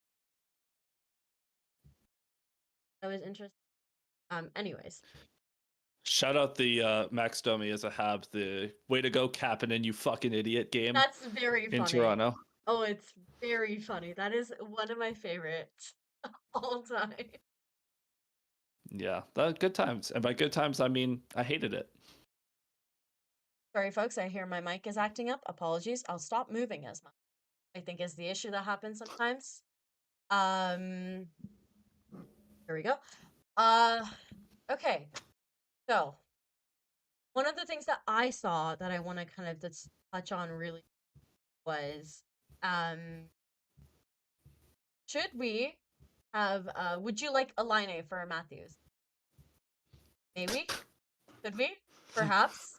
that was interesting. Anyways, Shout out the Max Domi as a Hab, the way to go, Kapanen, you fucking idiot game that's very in funny. Toronto. Oh, it's very funny. That is one of my favorites all time. Yeah, good times. And by good times, I mean I hated it. Sorry, folks. I hear my mic is acting up. Apologies. I'll stop moving as much. I think is the issue that happens sometimes. Here we go. Okay. So one of the things that I saw that I want to kind of just touch on really was, should we have, would you like a line for Matthews? Maybe? Could we? Perhaps?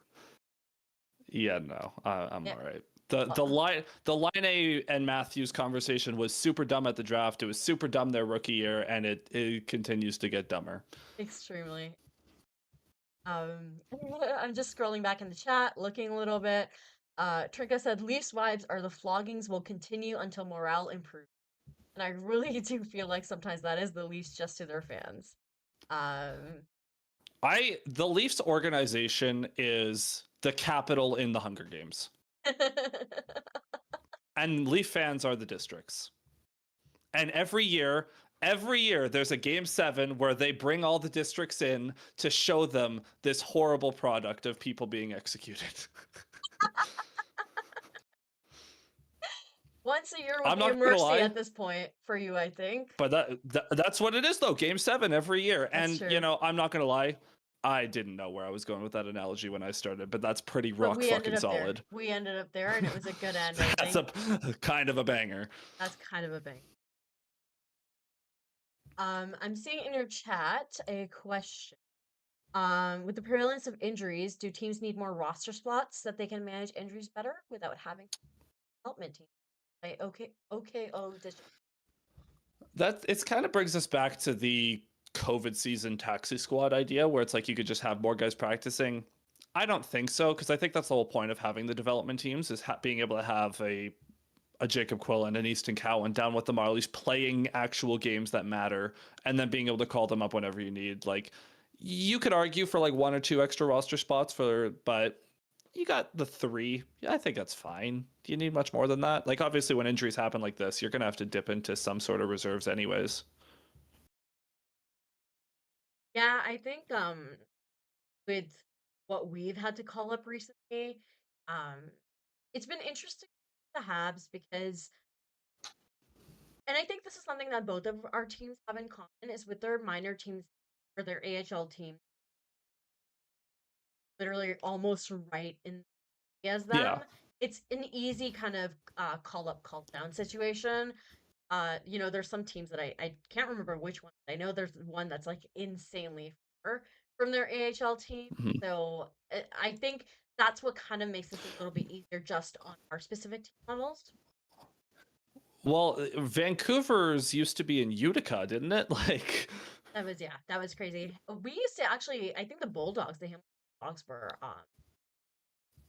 Yeah, no, I'm Yeah. all right. The line A and Matthews conversation was super dumb at the draft. It was super dumb their rookie year, and it continues to get dumber. Extremely. I'm just scrolling back in the chat, looking a little bit. Trinka said, Leafs vibes are the floggings will continue until morale improves. And I really do feel like sometimes that is the Leafs just to their fans. The Leafs organization is the capital in the Hunger Games. And Leaf fans are the districts. And every year there's a game 7 where they bring all the districts in to show them this horrible product of people being executed. Once a year I'm will be not a gonna mercy lie. at this point for you, I think. But that's what it is, though. Game 7 every year. That's And, true. you know, I'm not going to lie. I didn't know where I was going with that analogy when I started, but that's pretty But rock we ended fucking up solid. there. We ended up there, and it was a good end, I That's think. a kind of a banger. That's kind of a bang. I'm seeing in your chat a question. With the prevalence of injuries, do teams need more roster spots so that they can manage injuries better without having development teams? It's kind of brings us back to the COVID season taxi squad idea, where it's like you could just have more guys practicing. I don't think so, because I think that's the whole point of having the development teams is being able to have a Jacob Quillen and Easton Cowan down with the Marlies playing actual games that matter, and then being able to call them up whenever you need. Like, you could argue for like 1 or 2 extra roster spots but you got the 3. Yeah, I think that's fine. Do you need much more than that? Like, obviously, when injuries happen like this, you're gonna have to dip into some sort of reserves anyways. Yeah, I think with what we've had to call up recently, it's been interesting with the Habs because, and I think this is something that both of our teams have in common, is with their minor teams or their AHL team, literally almost right in as them. Yeah. It's an easy kind of call up, call down situation. You know, there's some teams that I can't remember which one. I know there's one that's like insanely far from their AHL team. Mhm. So I think that's what kind of makes this a little bit easier just on our specific team levels. Well, Vancouver's used to be in Utica, didn't it? Like, that was crazy. We used to actually, I think the Bulldogs, the Hamilton Dogs were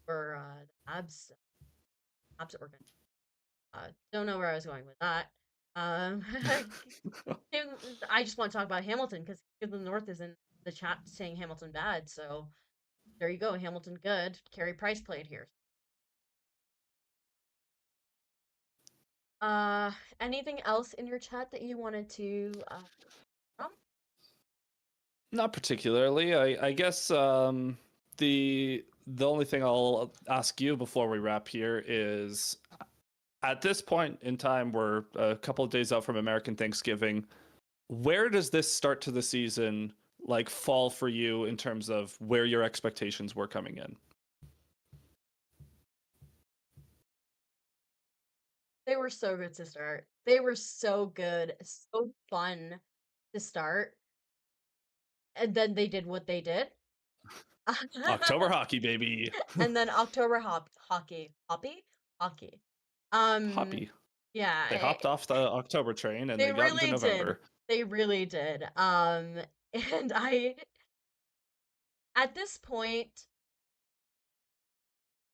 the Habs organ. Don't know where I was going with that. I just want to talk about Hamilton because the North is in the chat saying Hamilton bad. So there you go, Hamilton good. Carey Price played here. Anything else in your chat that you wanted to? Not particularly. I guess the only thing I'll ask you before we wrap here is, at this point in time, we're a couple of days out from American Thanksgiving. Where does this start to the season like fall for you in terms of where your expectations were coming in? They were so good to start. They were so good, so fun to start. And then they did what they did. October hockey, baby. And then October hockey. Hoppy. Yeah, They hopped off the October train and they they got into really did. November. They really did. And at this point,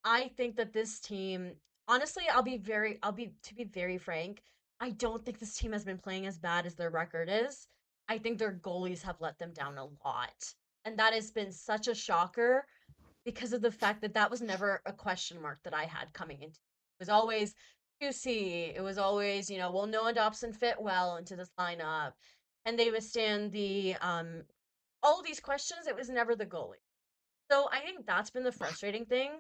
I think that this team, honestly, to be very frank, I don't think this team has been playing as bad as their record is. I think their goalies have let them down a lot. And that has been such a shocker because of the fact that that was never a question mark that I had coming into. It was always QC. It was always, will Noah Dobson fit well into this lineup? And they withstand the all of these questions. It was never the goalie. So I think that's been the frustrating thing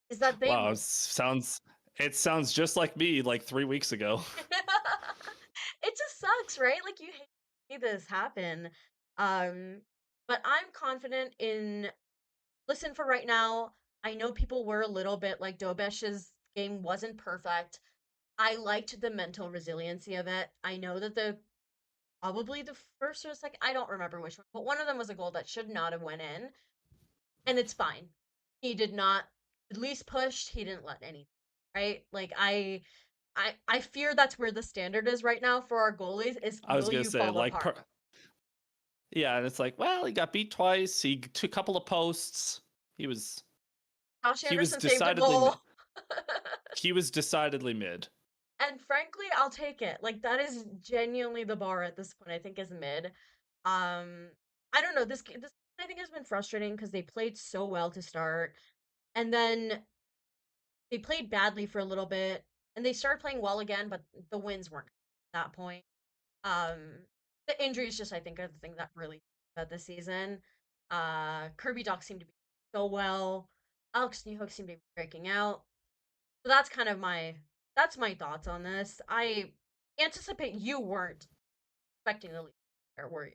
is that they Wow, it sounds just like me like 3 weeks ago. it just sucks, right? Like you hate to see this happen. Um, but I'm confident in listen for right now. I know people were a little bit like Dobesh's game wasn't perfect. I liked the mental resiliency of it. I know that probably the first or second, I don't remember which one, but one of them was a goal that should not have went in, and it's fine. He did not at least pushed. He didn't let anything. Right? Like I fear that's where the standard is right now for our goalies is I was will gonna you say fall apart? yeah, and it's like, well, he got beat twice. He took a couple of posts. He was Josh he was Anderson saved a decidedly goal. he was decidedly mid. And frankly, I'll take it. Like that is genuinely the bar at this point. I think is mid. I don't know. This I think has been frustrating because they played so well to start, and then they played badly for a little bit, and they started playing well again, but the wins weren't at that point. Um, the injuries just I think are the thing that really about this season. Kirby Doc seemed to be so well. Alex Newhook seemed to be breaking out. So that's my thoughts on this. I anticipate you weren't expecting the Leafs there, were you?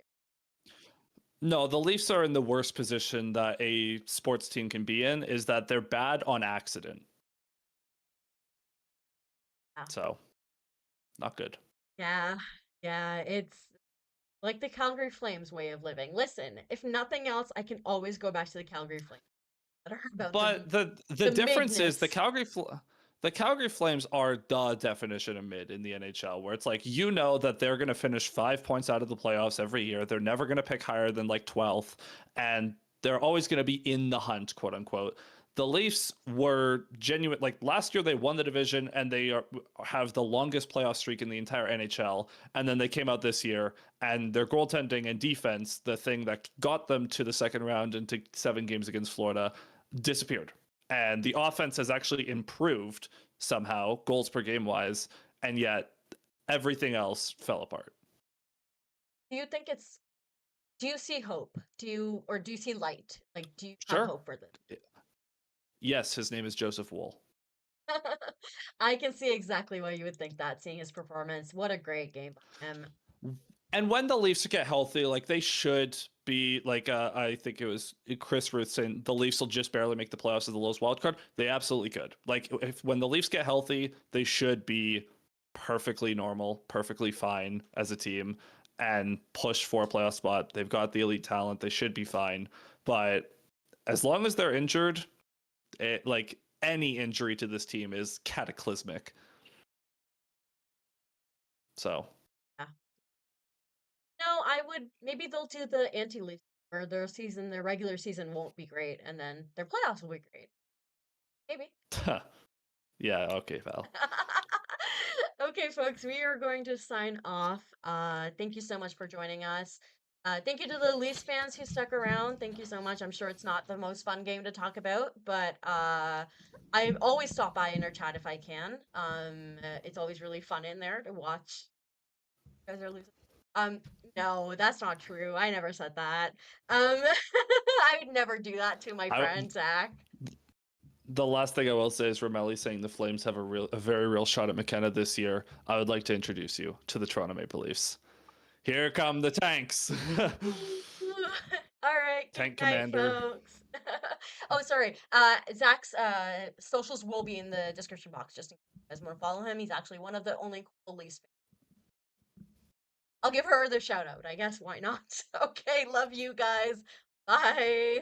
No, the Leafs are in the worst position that a sports team can be in, is that they're bad on accident. Yeah. So, not good. Yeah. Yeah, it's like the Calgary Flames way of living. Listen, if nothing else, I can always go back to the Calgary Flames. That are about But the the difference is midness. The Calgary Flames are the definition of mid in the NHL, where it's like, you know that they're going to finish 5 points out of the playoffs every year. They're never going to pick higher than like 12th, and they're always going to be in the hunt, quote unquote. The Leafs were genuine. Like last year, they won the division and have the longest playoff streak in the entire NHL. And then they came out this year and their goaltending and defense, the thing that got them to the second round into 7 games against Florida, disappeared. And the offense has actually improved somehow, goals per game wise, and yet everything else fell apart. Do you think it's do you see hope? Do you see light? Like do you have Sure. hope for this? Yes, his name is Joseph Wool. I can see exactly why you would think that, seeing his performance. What a great game by him. And when the Leafs get healthy, like they should be like I think it was Chris Ruth saying the Leafs will just barely make the playoffs as the lowest wild card. They absolutely could. Like if when the Leafs get healthy, they should be perfectly normal, perfectly fine as a team and push for a playoff spot. They've got the elite talent. They should be fine. But as long as they're injured, like any injury to this team is cataclysmic. So Yeah. No, I would maybe they'll do the anti-Leaf where their regular season won't be great, and then their playoffs will be great. Maybe. yeah, okay, Val. Okay, folks, we are going to sign off. Thank you so much for joining us. Thank you to the Leafs fans who stuck around. Thank you so much. I'm sure it's not the most fun game to talk about, but I always stop by in our chat if I can. It's always really fun in there to watch. You guys are losing. No, that's not true. I never said that. I would never do that to my friend Zach. The last thing I will say is Ramelli saying the Flames have a very real shot at McKenna this year. I would like to introduce you to the Toronto Maple Leafs. Here come the tanks. All right, Tank good night, Commander. folks. Oh, sorry. Zach's socials will be in the description box just in case you guys want to follow him. He's actually one of the only cool Leafs fans. I'll give her the shout out, I guess. Why not? Okay, love you guys. Bye.